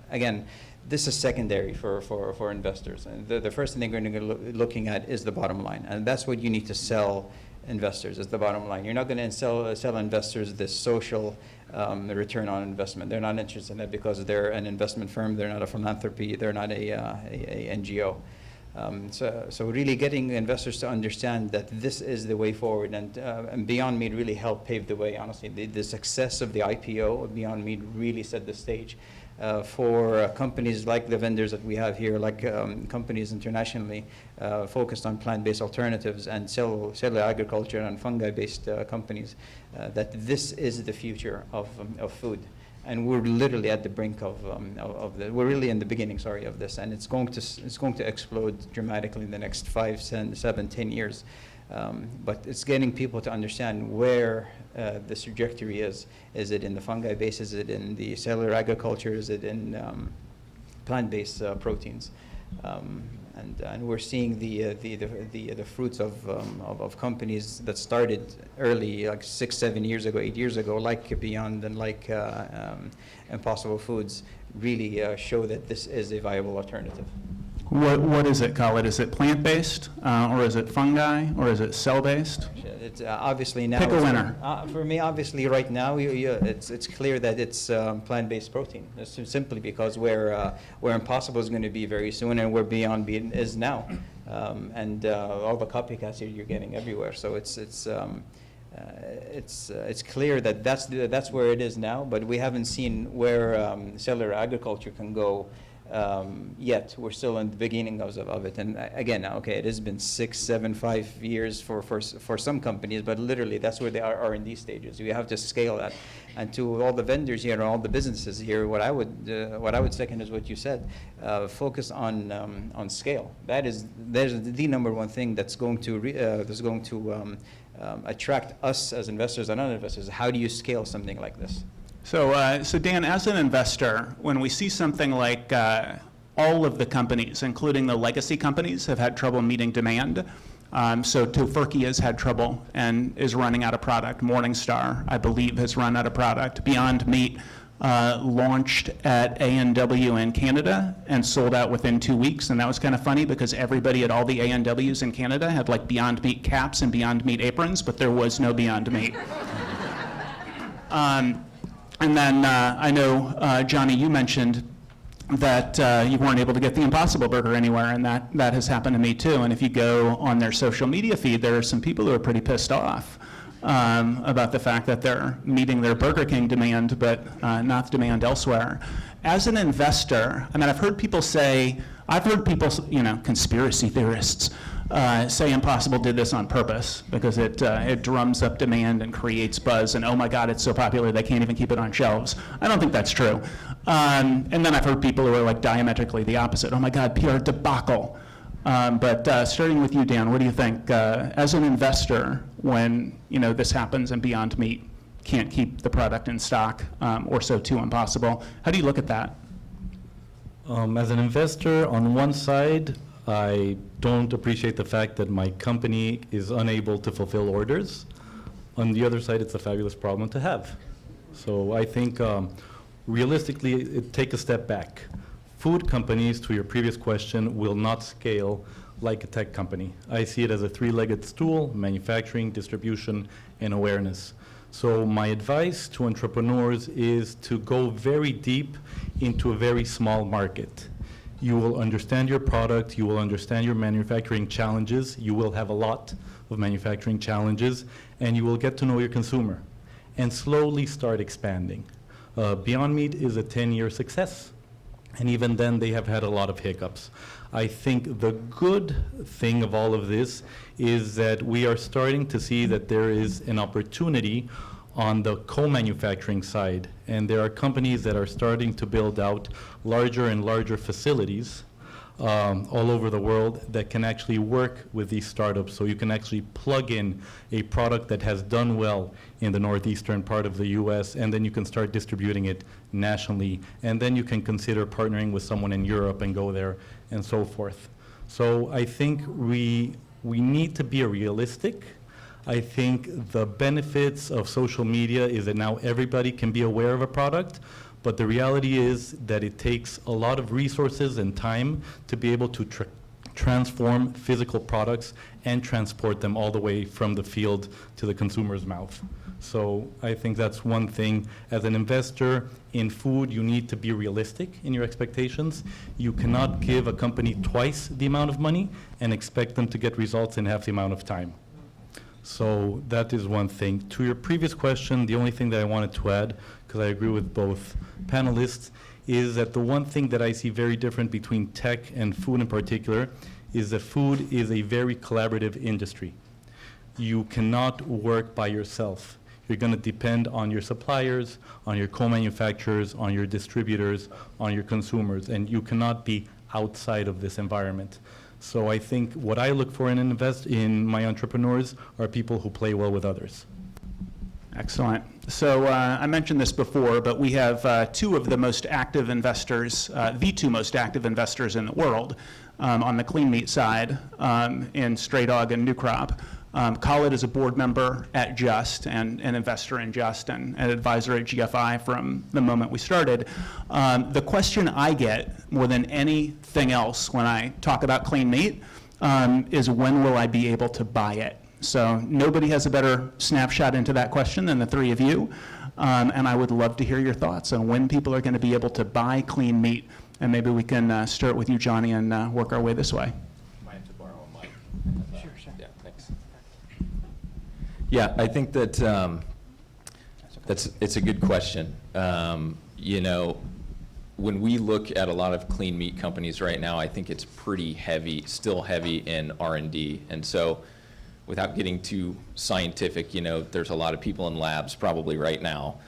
Speaker 3: again, this is secondary for investors. And the first thing they're going to be looking at is the bottom line, and that's what you need to sell investors, is the bottom line. You're not going to sell investors this social return on investment. They're not interested in it because they're an investment firm. They're not a philanthropy. They're not a NGO. So really getting investors to understand that this is the way forward, and Beyond Meat really helped pave the way, honestly. The success of the IPO of Beyond Meat really set the stage for companies like the vendors that we have here, like companies internationally focused on plant-based alternatives and cellular agriculture and fungi-based companies, that this is the future of food. And we're literally at the brink we're really in the beginning, of this, and it's going to explode dramatically in the next 5, 7, 10 years. But it's getting people to understand where this trajectory is. Is it in the fungi base? Is it in the cellular agriculture? Is it in plant-based proteins? And we're seeing the fruits of companies that started early, like 6, 7 years ago, 8 years ago, like Beyond and like Impossible Foods, really show that this is a viable alternative.
Speaker 4: What is it, Khaled? Is it plant-based, or is it fungi, or is it cell-based?
Speaker 3: It's obviously now.
Speaker 4: Pick a winner.
Speaker 3: For me, obviously, right now, it's clear that it's plant-based protein. It's simply because where Impossible is going to be very soon, and where Beyond Meat is now, and all the copycats you're getting everywhere. So it's clear that that's where it is now. But we haven't seen where cellular agriculture can go. Yet we're still in the beginning of it, and again, okay, it has been 6, 7, 5 years for some companies, but literally that's where they are R&D stages. You have to scale that, and to all the vendors here and all the businesses here, what I would second is what you said. Focus on scale. There's the number one thing that's going to attract us as investors and other investors. How do you scale something like this?
Speaker 4: So Dan, as an investor, when we see something like all of the companies, including the legacy companies, have had trouble meeting demand. So Tofurky has had trouble and is running out of product. Morningstar, I believe, has run out of product. Beyond Meat launched at A&W in Canada and sold out within 2 weeks. And that was kind of funny because everybody at all the A&Ws in Canada had like Beyond Meat caps and Beyond Meat aprons, but there was no Beyond Meat. And then I know, Johnny, you mentioned that you weren't able to get the Impossible Burger anywhere, and that has happened to me too. And if you go on their social media feed, there are some people who are pretty pissed off about the fact that they're meeting their Burger King demand, but not the demand elsewhere. As an investor, I mean, I've heard people, conspiracy theorists, say Impossible did this on purpose because it drums up demand and creates buzz, and oh my God, it's so popular they can't even keep it on shelves. I don't think that's true. And then I've heard people who are like diametrically the opposite. Oh my God, PR debacle. But starting with you, Dan, what do you think? As an investor, when this happens and Beyond Meat can't keep the product in stock, or so too Impossible, how do you look at that?
Speaker 5: As an investor, on one side, I don't appreciate the fact that my company is unable to fulfill orders. On the other side, it's a fabulous problem to have. So I think realistically, take a step back. Food companies, to your previous question, will not scale like a tech company. I see it as a three-legged stool: manufacturing, distribution, and awareness. So my advice to entrepreneurs is to go very deep into a very small market. You will understand your product, you will understand your manufacturing challenges, you will have a lot of manufacturing challenges, and you will get to know your consumer and slowly start expanding. Beyond Meat is a 10-year success, and even then they have had a lot of hiccups. I think the good thing of all of this is that we are starting to see that there is an opportunity on the co-manufacturing side, and there are companies that are starting to build out larger and larger facilities all over the world that can actually work with these startups. So you can actually plug in a product that has done well in the northeastern part of the US, and then you can start distributing it nationally, and then you can consider partnering with someone in Europe and go there and so forth. So I think we need to be realistic. I think the benefits of social media is that now everybody can be aware of a product, but the reality is that it takes a lot of resources and time to be able to transform physical products and transport them all the way from the field to the consumer's mouth. So I think that's one thing. As an investor in food, you need to be realistic in your expectations. You cannot give a company twice the amount of money and expect them to get results in half the amount of time. So that is one thing. To your previous question, the only thing that I wanted to add, because I agree with both panelists, is that the one thing that I see very different between tech and food in particular is that food is a very collaborative industry. You cannot work by yourself. You're going to depend on your suppliers, on your co-manufacturers, on your distributors, on your consumers, and you cannot be outside of this environment. So I think what I look for in my entrepreneurs are people who play well with others.
Speaker 4: Excellent. So I mentioned this before, but we have two of the most active investors, the two most active investors in the world on the clean meat side in Stray Dog and New Crop. Khalid is a board member at Just and an investor in Just and an advisor at GFI from the moment we started. The question I get more than anything else when I talk about clean meat is when will I be able to buy it? So nobody has a better snapshot into that question than the three of you. And I would love to hear your thoughts on when people are going to be able to buy clean meat. And maybe we can start with you, Johnny, and work our way this way.
Speaker 6: Might have to borrow a mic. Sure. Yeah, thanks. Yeah, I think that it's a good question. You know, when we look at a lot of clean meat companies right now, I think it's pretty heavy, still heavy in R&D. And so without getting too scientific, you know, there's a lot of people in labs probably right now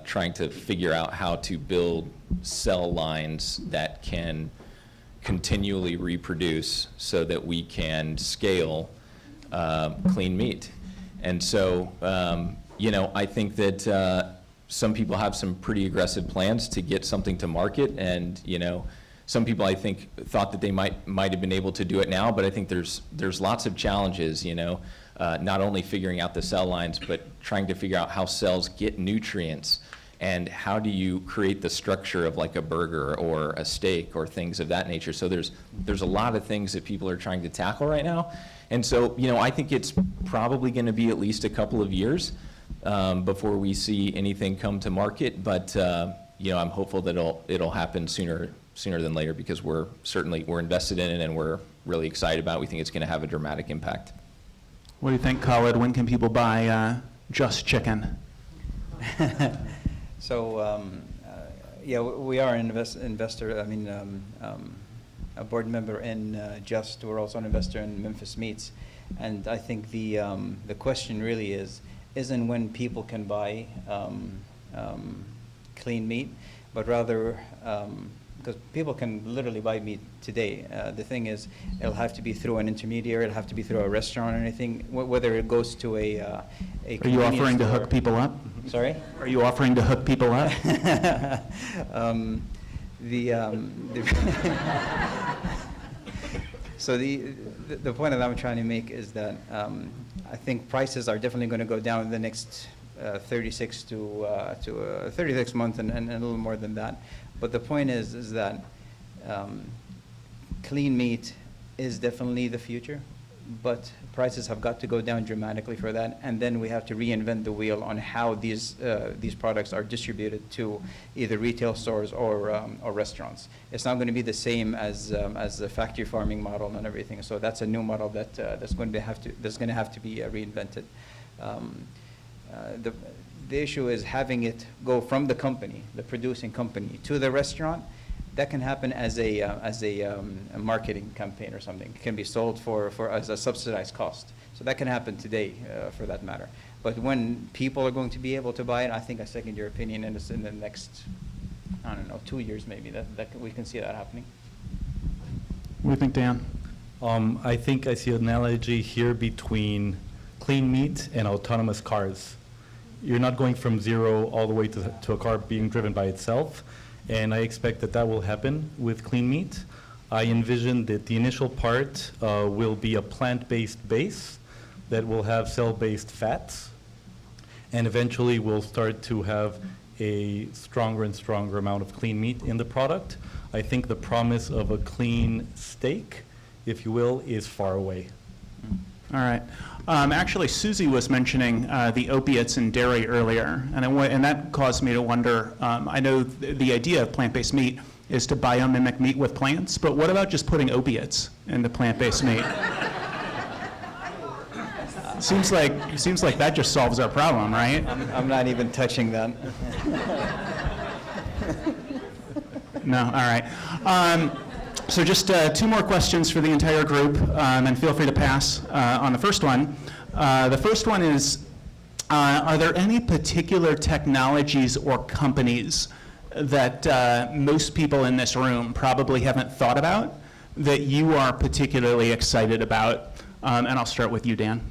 Speaker 6: trying to figure out how to build cell lines that can continually reproduce so that we can scale clean meat. And so, you know, I think that some people have some pretty aggressive plans to get something to market, and, you know, some people I think thought that they might have been able to do it now, but I think there's lots of challenges, you know, not only figuring out the cell lines, but trying to figure out how cells get nutrients, and how do you create the structure of like a burger or a steak or things of that nature. So there's a lot of things that people are trying to tackle right now. And so, you know, I think it's probably going to be at least a couple of years before we see anything come to market. But you know, I'm hopeful that it'll happen sooner than later, because we're invested in it and we're really excited about it. We think it's going to have a dramatic impact.
Speaker 4: What do you think, Khalid? When can people buy Just Chicken?
Speaker 3: So, yeah, we are an investor. I mean, a board member in Just. We're also an investor in Memphis Meats, and I think the question really isn't when people can buy clean meat, but rather because people can literally buy meat today. The thing is, it'll have to be through an intermediary. It'll have to be through a restaurant or anything. Whether it goes to a
Speaker 4: Are you offering to hook people up?
Speaker 3: Sorry?
Speaker 4: Are you offering to hook people up?
Speaker 3: So the point that I'm trying to make is that I think prices are definitely going to go down in the next 36 months and a little more than that. But the point is that clean meat is definitely the future, but prices have got to go down dramatically for that, and then we have to reinvent the wheel on how these products are distributed to either retail stores or restaurants. It's not going to be the same as the factory farming model and everything. So that's a new model that's going to have to be reinvented. The issue is having it go from the company, the producing company, to the restaurant. That can happen as a marketing campaign or something. It can be sold as a subsidized cost. So that can happen today, for that matter. But when people are going to be able to buy it, I think I second your opinion, and it's in the next, I don't know, 2 years maybe that we can see that happening.
Speaker 4: What do you think, Dan?
Speaker 5: I think I see an analogy here between clean meat and autonomous cars. You're not going from zero all the way to a car being driven by itself, and I expect that will happen with clean meat. I envision that the initial part will be a plant-based base that will have cell-based fats, and eventually we'll start to have a stronger and stronger amount of clean meat in the product. I think the promise of a clean steak if you will, is far away.
Speaker 4: All right. Actually, Susie was mentioning the opiates in dairy earlier, and that caused me to wonder, I know the idea of plant-based meat is to biomimic meat with plants, but what about just putting opiates into plant-based meat? Seems like that just solves our problem, right?
Speaker 3: I'm not even touching that.
Speaker 4: No, all right. So just two more questions for the entire group, and feel free to pass on the first one. The first one is, are there any particular technologies or companies that most people in this room probably haven't thought about that you are particularly excited about? And I'll start with you, Dan.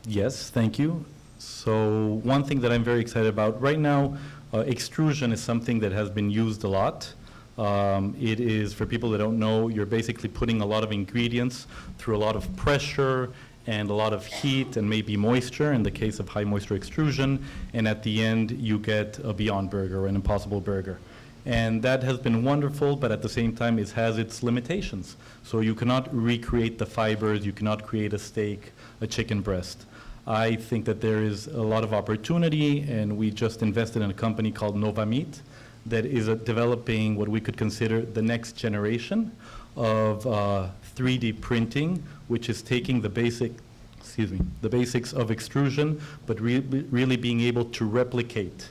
Speaker 5: Yes, thank you. So one thing that I'm very excited about right now, extrusion is something that has been used a lot. It is, for people that don't know, you're basically putting a lot of ingredients through a lot of pressure and a lot of heat and maybe moisture in the case of high moisture extrusion, and at the end you get a Beyond Burger or an Impossible Burger. And that has been wonderful, but at the same time it has its limitations. So you cannot recreate the fibers, you cannot create a steak, a chicken breast. I think that there is a lot of opportunity, and we just invested in a company called Nova Meat that is developing what we could consider the next generation of 3D printing, which is taking the basics of extrusion, but really being able to replicate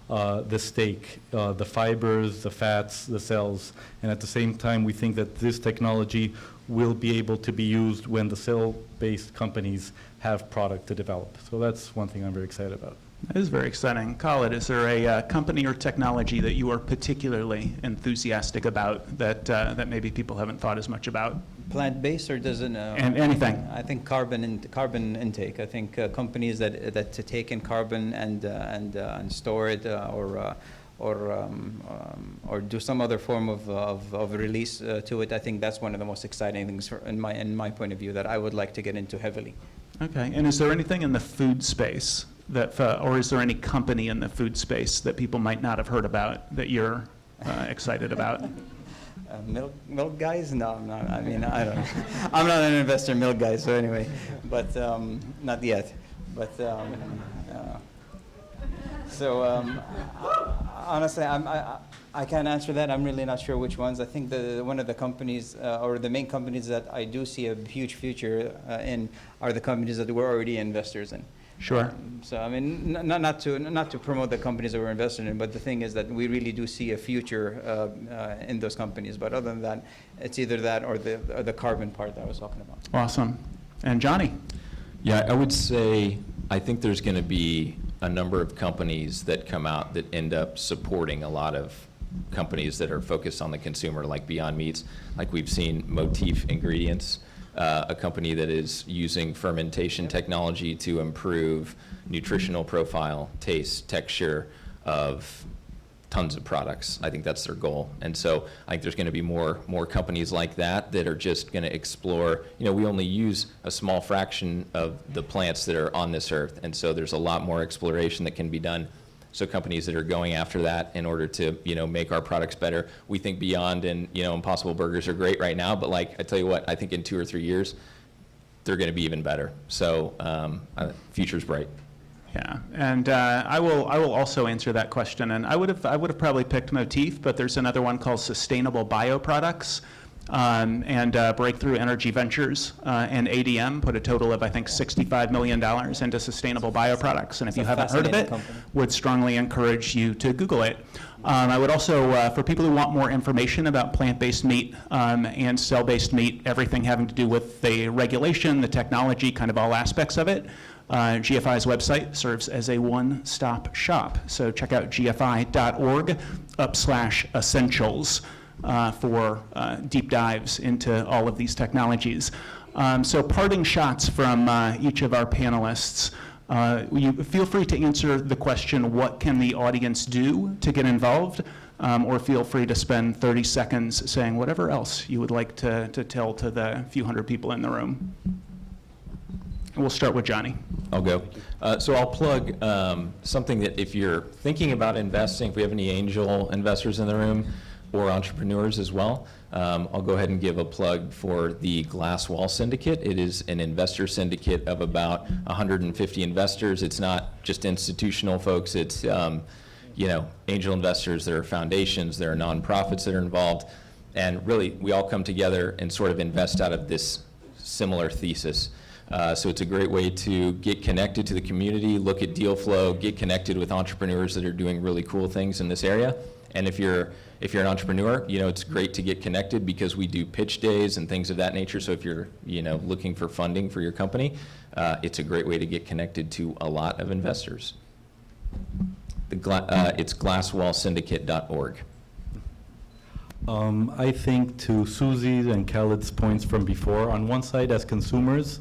Speaker 5: the steak, the fibers, the fats, the cells, and at the same time we think that this technology will be able to be used when the cell-based companies have product to develop. So that's one thing I'm very excited about.
Speaker 4: That is very exciting. Khaled, is there a company or technology that you are particularly enthusiastic about that maybe people haven't thought as much about?
Speaker 3: Plant-based or doesn't?
Speaker 4: And anything.
Speaker 3: I think carbon intake. I think companies that take in carbon and store it or do some other form of release to it. I think that's one of the most exciting things in my point of view that I would like to get into heavily.
Speaker 4: Okay. And is there anything in the food space or is there any company in the food space that people might not have heard about that you're excited about?
Speaker 3: Milk guys? No, I'm not. I mean, I don't know. I'm not an investor in milk guys, so anyway, but not yet. But honestly, I can't answer that. I'm really not sure which ones. I think one of the companies or the main companies that I do see a huge future in are the companies that we're already investors in.
Speaker 4: Sure.
Speaker 3: So I mean, not to promote the companies that we're invested in, but the thing is that we really do see a future in those companies. But other than that, it's either that or the carbon part that I was talking about.
Speaker 4: Awesome. And Johnny?
Speaker 6: Yeah, I would say I think there's going to be a number of companies that come out that end up supporting a lot of companies that are focused on the consumer, like Beyond Meats, like we've seen Motif Ingredients, a company that is using fermentation technology to improve nutritional profile, taste, texture of tons of products. I think that's their goal. And so I think there's going to be more companies like that that are just going to explore, we only use a small fraction of the plants that are on this earth. And so there's a lot more exploration that can be done. So companies that are going after that in order to, make our products better. We think Beyond and, Impossible Burgers are great right now, but like I tell you what, I think in 2 or 3 years, they're going to be even better. So future's bright.
Speaker 4: Yeah, and I will also answer that question. And I would have probably picked Motif, but there's another one called Sustainable Bioproducts. And Breakthrough Energy Ventures and ADM put a total of, I think, $65 million into sustainable bioproducts. And if you haven't heard of it, would strongly encourage you to Google it. I would also, for people who want more information about plant-based meat and cell-based meat, everything having to do with the regulation, the technology, kind of all aspects of it, GFI's website serves as a one-stop shop. So check out gfi.org/essentials. For deep dives into all of these technologies. So parting shots from each of our panelists. You feel free to answer the question, what can the audience do to get involved? Or feel free to spend 30 seconds saying whatever else you would like to tell to the few hundred people in the room. We'll start with Johnny.
Speaker 6: I'll go. So I'll plug something that if you're thinking about investing, if we have any angel investors in the room, or entrepreneurs as well. I'll go ahead and give a plug for the Glass Wall Syndicate. It is an investor syndicate of about 150 investors. It's not just institutional folks. It's angel investors. There are foundations. There are nonprofits that are involved. And really, we all come together and sort of invest out of this similar thesis. So it's a great way to get connected to the community, look at deal flow, get connected with entrepreneurs that are doing really cool things in this area. And if you're an entrepreneur, it's great to get connected because we do pitch days and things of that nature. So if you're looking for funding for your company, it's a great way to get connected to a lot of investors. It's glasswallsyndicate.org.
Speaker 5: I think to Susie's and Khaled's points from before, on one side as consumers,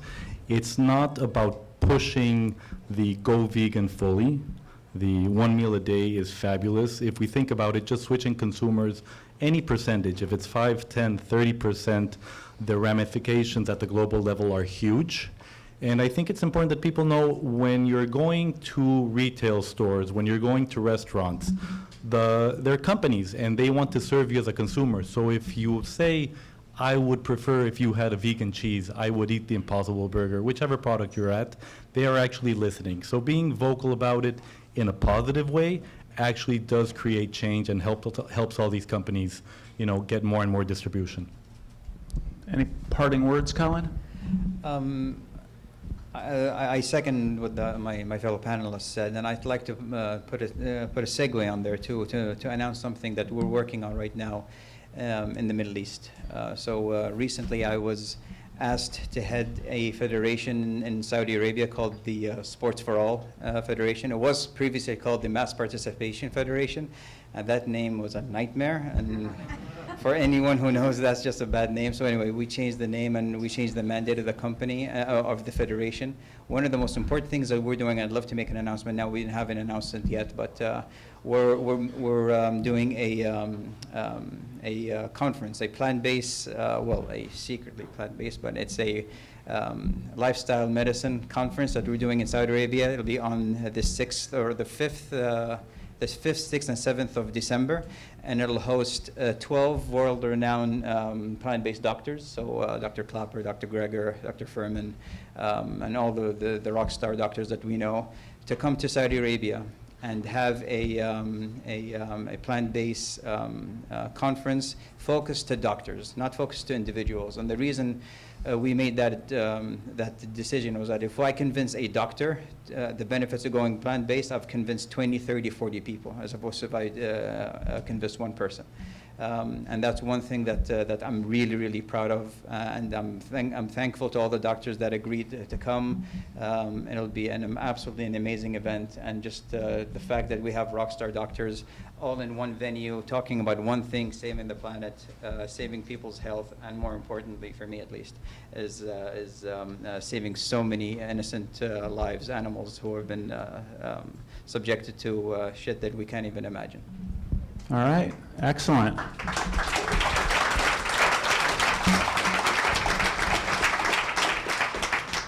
Speaker 5: it's not about pushing the go vegan fully. The 1 meal a day is fabulous. If we think about it, just switching consumers, any percentage, if it's 5, 10, 30%, the ramifications at the global level are huge. And I think it's important that people know when you're going to retail stores, when you're going to restaurants, they're companies and they want to serve you as a consumer. So if you say, I would prefer if you had a vegan cheese, I would eat the Impossible Burger, whichever product you're at, they are actually listening. So being vocal about it in a positive way actually does create change and helps all these companies, get more and more distribution.
Speaker 4: Any parting words, Colin?
Speaker 3: I second what my fellow panelists said, and I'd like to put a segue on there too, to announce something that we're working on right now in the Middle East. So recently I was asked to head a federation in Saudi Arabia called the Sports for All Federation. It was previously called the Mass Participation Federation, and that name was a nightmare. And for anyone who knows, that's just a bad name. So anyway, we changed the name and we changed the mandate of the company, of the federation. One of the most important things that we're doing, I'd love to make an announcement now, we haven't announced it yet, but we're doing a conference, a plant-based, a secretly plant-based, but it's a lifestyle medicine conference that we're doing in Saudi Arabia. It'll be on the 6th or the 5th, the 5th, 6th, and 7th of December, and it'll host 12 world-renowned plant-based doctors. So Dr. Clapper, Dr. Greger, Dr. Furman, and all the rock star doctors that we know, to come to Saudi Arabia and have a plant-based conference focused to doctors, not focused to individuals. And the reason we made that decision was that if I convince a doctor the benefits of going plant-based, I've convinced 20, 30, 40 people, as opposed to if I convince one person. And that's one thing that I'm really, really proud of, and I'm thankful to all the doctors that agreed to come. It'll be absolutely an amazing event, and just the fact that we have rock star doctors all in one venue talking about one thing: saving the planet, saving people's health, and more importantly, for me at least, is saving so many innocent lives, animals who have been subjected to shit that we can't even imagine.
Speaker 4: All right, excellent.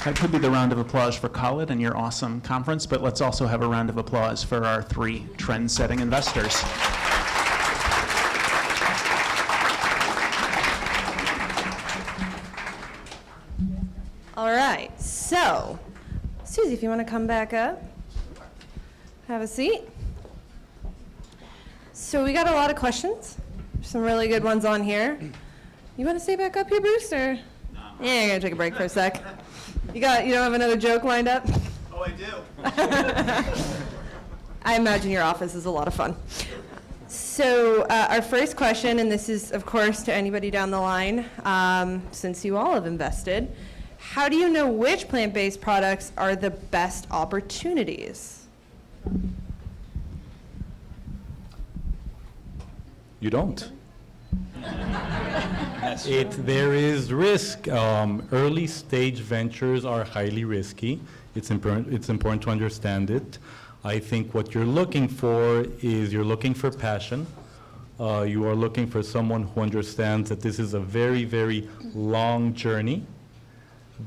Speaker 4: That could be the round of applause for Khaled and your awesome conference, but let's also have a round of applause for our 3 trend-setting investors.
Speaker 1: All right, so Susie, if you want to come back up, have a seat. So we got a lot of questions. There's some really good ones on here. You want to stay back up here, Bruce, or? No. Yeah, you're gonna take a break for a sec. You don't have another joke lined up?
Speaker 4: Oh, I do.
Speaker 1: I imagine your office is a lot of fun. So our first question, and this is, of course, to anybody down the line, since you all have invested, how do you know which plant-based products are the best opportunities?
Speaker 5: You don't. There is risk. Early stage ventures are highly risky. It's important to understand it. I think what you're looking for is you're looking for passion. You are looking for someone who understands that this is a very, very long journey,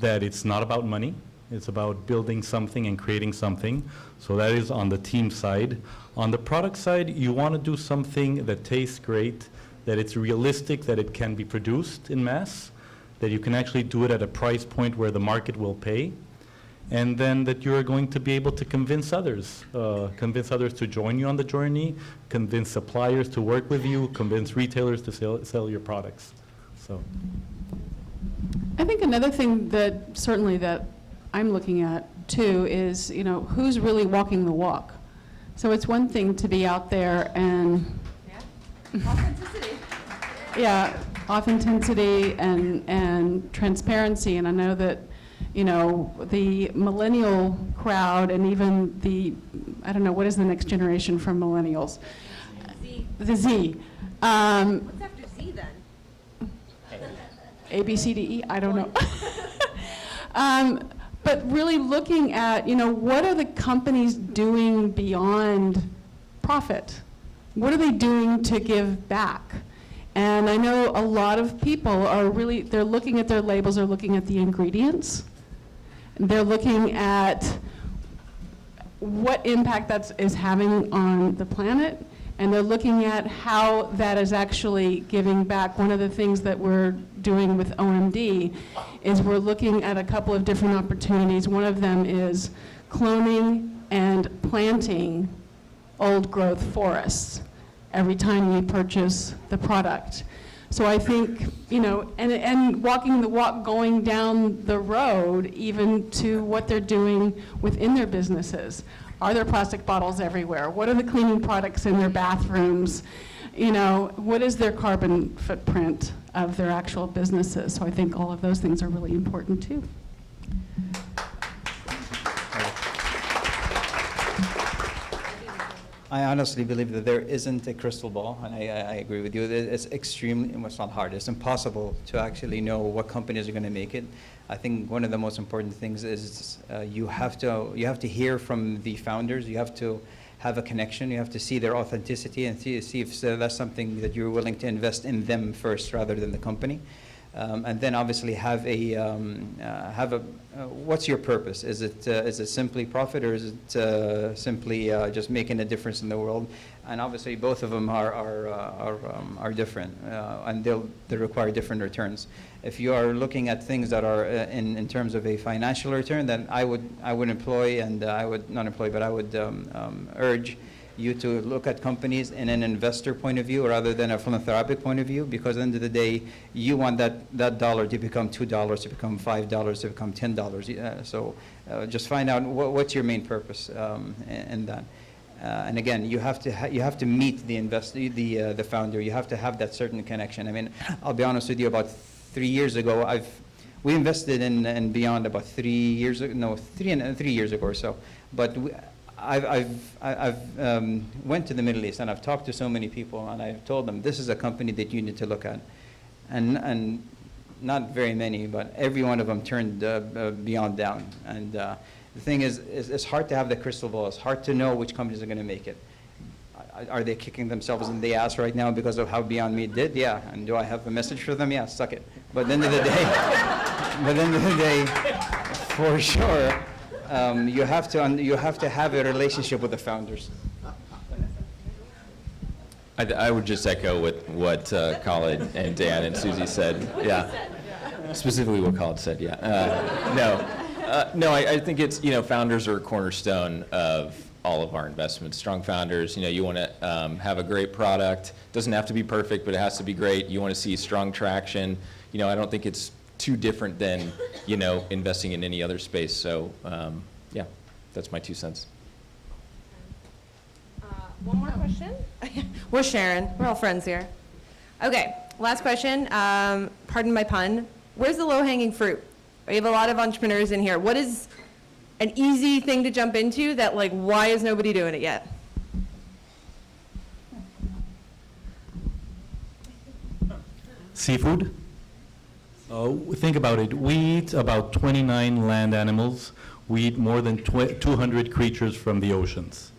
Speaker 5: that it's not about money. It's about building something and creating something. So that is on the team side. On the product side, you want to do something that tastes great, that it's realistic, that it can be produced in mass, that you can actually do it at a price point where the market will pay, and then that you're going to be able to convince others to join you on the journey, convince suppliers to work with you, convince retailers to sell your products. So.
Speaker 2: I think another thing that certainly that I'm looking at too is, you know, who's really walking the walk. So it's one thing to be out there and
Speaker 1: Authenticity.
Speaker 2: yeah, authenticity and transparency. And I know that, you know, the millennial crowd and even the, I don't know, what is the next generation from millennials?
Speaker 1: Z.
Speaker 2: The Z.
Speaker 1: What's after Z then?
Speaker 2: A, B, C, D, E, I don't know. But really looking at, you know, what are the companies doing beyond profit? What are they doing to give back? And I know a lot of people are really, they're looking at their labels, they're looking at the ingredients. They're looking at what impact that is having on the planet, and they're looking at how that is actually giving back. One of the things that we're doing with OMD is we're looking at a couple of different opportunities. One of them is cloning and planting old growth forests every time you purchase the product. So I think, you know, and walking the walk, going down the road, even to what they're doing within their businesses. Are there plastic bottles everywhere? What are the cleaning products in their bathrooms? You know, what is their carbon footprint of their actual businesses? So I think all of those things are really important too.
Speaker 3: I honestly believe that there isn't a crystal ball, and I agree with you. It's extremely, well, it's not hard, it's impossible to actually know what companies are going to make it. I think one of the most important things is you have to hear from the founders. You have to have a connection. You have to see their authenticity and see if that's something that you're willing to invest in them first rather than the company. And then obviously have a what's your purpose? Is it simply profit, or is it simply just making a difference in the world? And obviously both of them are different, and they require different returns. If you are looking at things that are in terms of a financial return, then I would employ, and I would not employ, but I would urge you to look at companies in an investor point of view rather than a philanthropic point of view, because at the end of the day, you want that dollar to become $2, to become $5, to become $10. So just find out what's your main purpose in that. And again, you have to meet the investor, the founder. You have to have that certain connection. I mean, I'll be honest with you. About 3 years ago, we invested in Beyond about 3 years ago. No, 3 years ago or so. But I've went to the Middle East, and I've talked to so many people, and I've told them this is a company that you need to look at, and not very many, but every one of them turned Beyond down. And the thing is, it's hard to have the crystal ball. It's hard to know which companies are going to make it. Are they kicking themselves in the ass right now because of how Beyond Meat did? Yeah. And do I have a message for them? Yeah, suck it. But at the end of the day, for sure, you have to have a relationship with the founders.
Speaker 6: I would just echo what Khalid and Dan and Susie said. Yeah, specifically what Khalid said. Yeah, no, I think it's, you know, founders are a cornerstone of all of our investments. Strong founders. You know, you want to have a great product. Doesn't have to be perfect, but it has to be great. You want to see strong traction. You know, I don't think it's too different than, you know, investing in any other space. So, yeah, that's my 2 cents.
Speaker 1: One more question? We're Sharon. We're all friends here. Okay, last question. Pardon my pun. Where's the low-hanging fruit? We have a lot of entrepreneurs in here. What is an easy thing to jump into that, like, why is nobody doing it yet?
Speaker 5: Seafood. Think about it. We eat about 29 land animals. We eat more than 200 creatures from the oceans.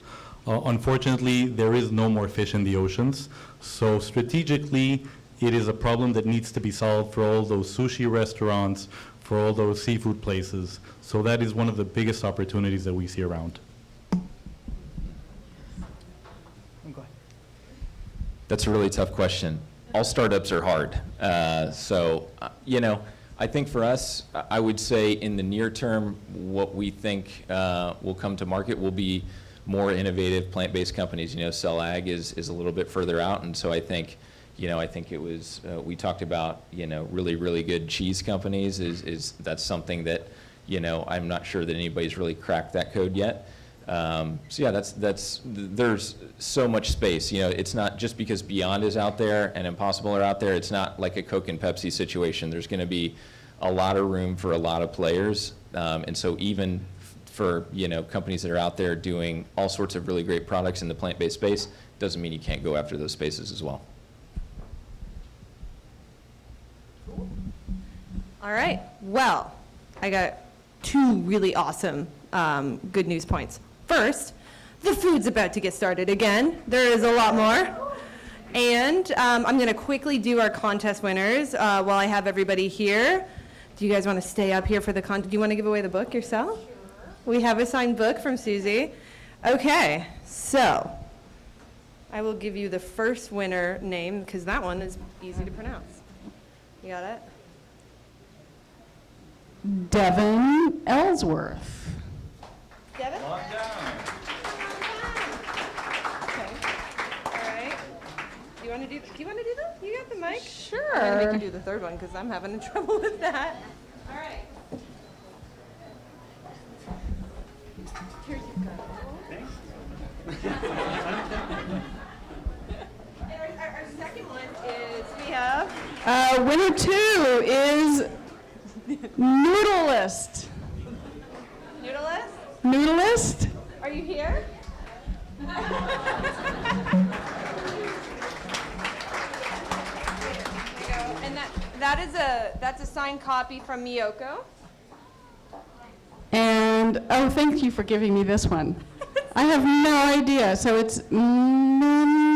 Speaker 5: Unfortunately, there is no more fish in the oceans. So strategically, it is a problem that needs to be solved for all those sushi restaurants, for all those seafood places. So that is one of the biggest opportunities that we see around.
Speaker 6: That's a really tough question. all startups are hard. I think for us, I would say in the near term, what we think will come to market will be more innovative plant-based companies. Cell Ag is a little bit further out, and so I think it was, we talked about, really, really good cheese companies that's something that, I'm not sure that anybody's really cracked that code yet. There's so much space. It's not just because Beyond is out there and Impossible are out there. It's not like a Coke and Pepsi situation. There's going to be a lot of room for a lot of players. And so even for, companies that are out there doing all sorts of really great products in the plant-based space, doesn't mean you can't go after those spaces as well.
Speaker 1: All right, well, I got 2 really awesome good news points. First, the food's about to get started again. There is a lot more. And I'm going to quickly do our contest winners while I have everybody here. Do you guys want to stay up here for the contest? Do you want to give away the book yourself? Sure. We have a signed book from Susie. Okay, so I will give you the first winner name because that one is easy to pronounce. You got it?
Speaker 2: Devin Ellsworth.
Speaker 1: Devin? Okay. All right. Do you want to do that? You got the mic?
Speaker 2: Sure.
Speaker 1: I'm going to make you do the third one because I'm having trouble with that. All right. Here you go. And our second one is we have...
Speaker 2: Winner 2 is Noodleist.
Speaker 1: Noodleist?
Speaker 2: Noodleist?
Speaker 1: Are you here? There you go. And that's a signed copy from Miyoko.
Speaker 2: And, oh, thank you for giving me this one. I have no idea. So it's Mimigwin.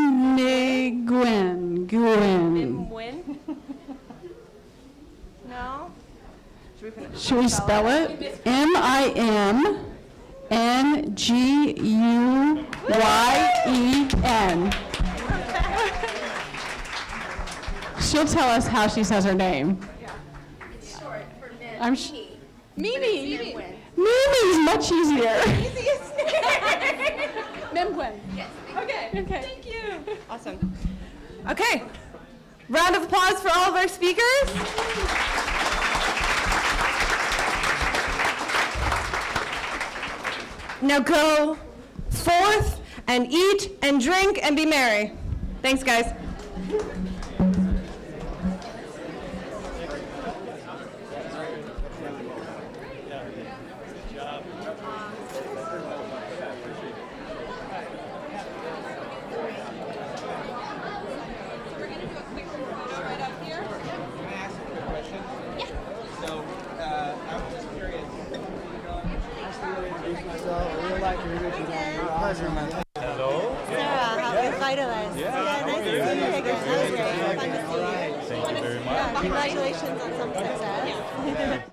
Speaker 1: Mimwin? No?
Speaker 2: Should we spell it? Mimnguyen. She'll tell us how she says her name.
Speaker 7: It's short for Mimi.
Speaker 2: I'm
Speaker 7: Mimi.
Speaker 2: Mimi's much easier.
Speaker 1: Easiest name.
Speaker 2: Mimgwen.
Speaker 7: Yes.
Speaker 1: Okay.
Speaker 2: Thank
Speaker 1: you. Awesome. Okay. Round of applause for all of our speakers. Now go forth and eat and drink and be merry. Thanks, guys.
Speaker 8: Sarah, how was Vitalize? Yeah, nice to see you again. That was great. Fun to see you.
Speaker 5: Thank you very much.
Speaker 8: Yeah, congratulations on some success.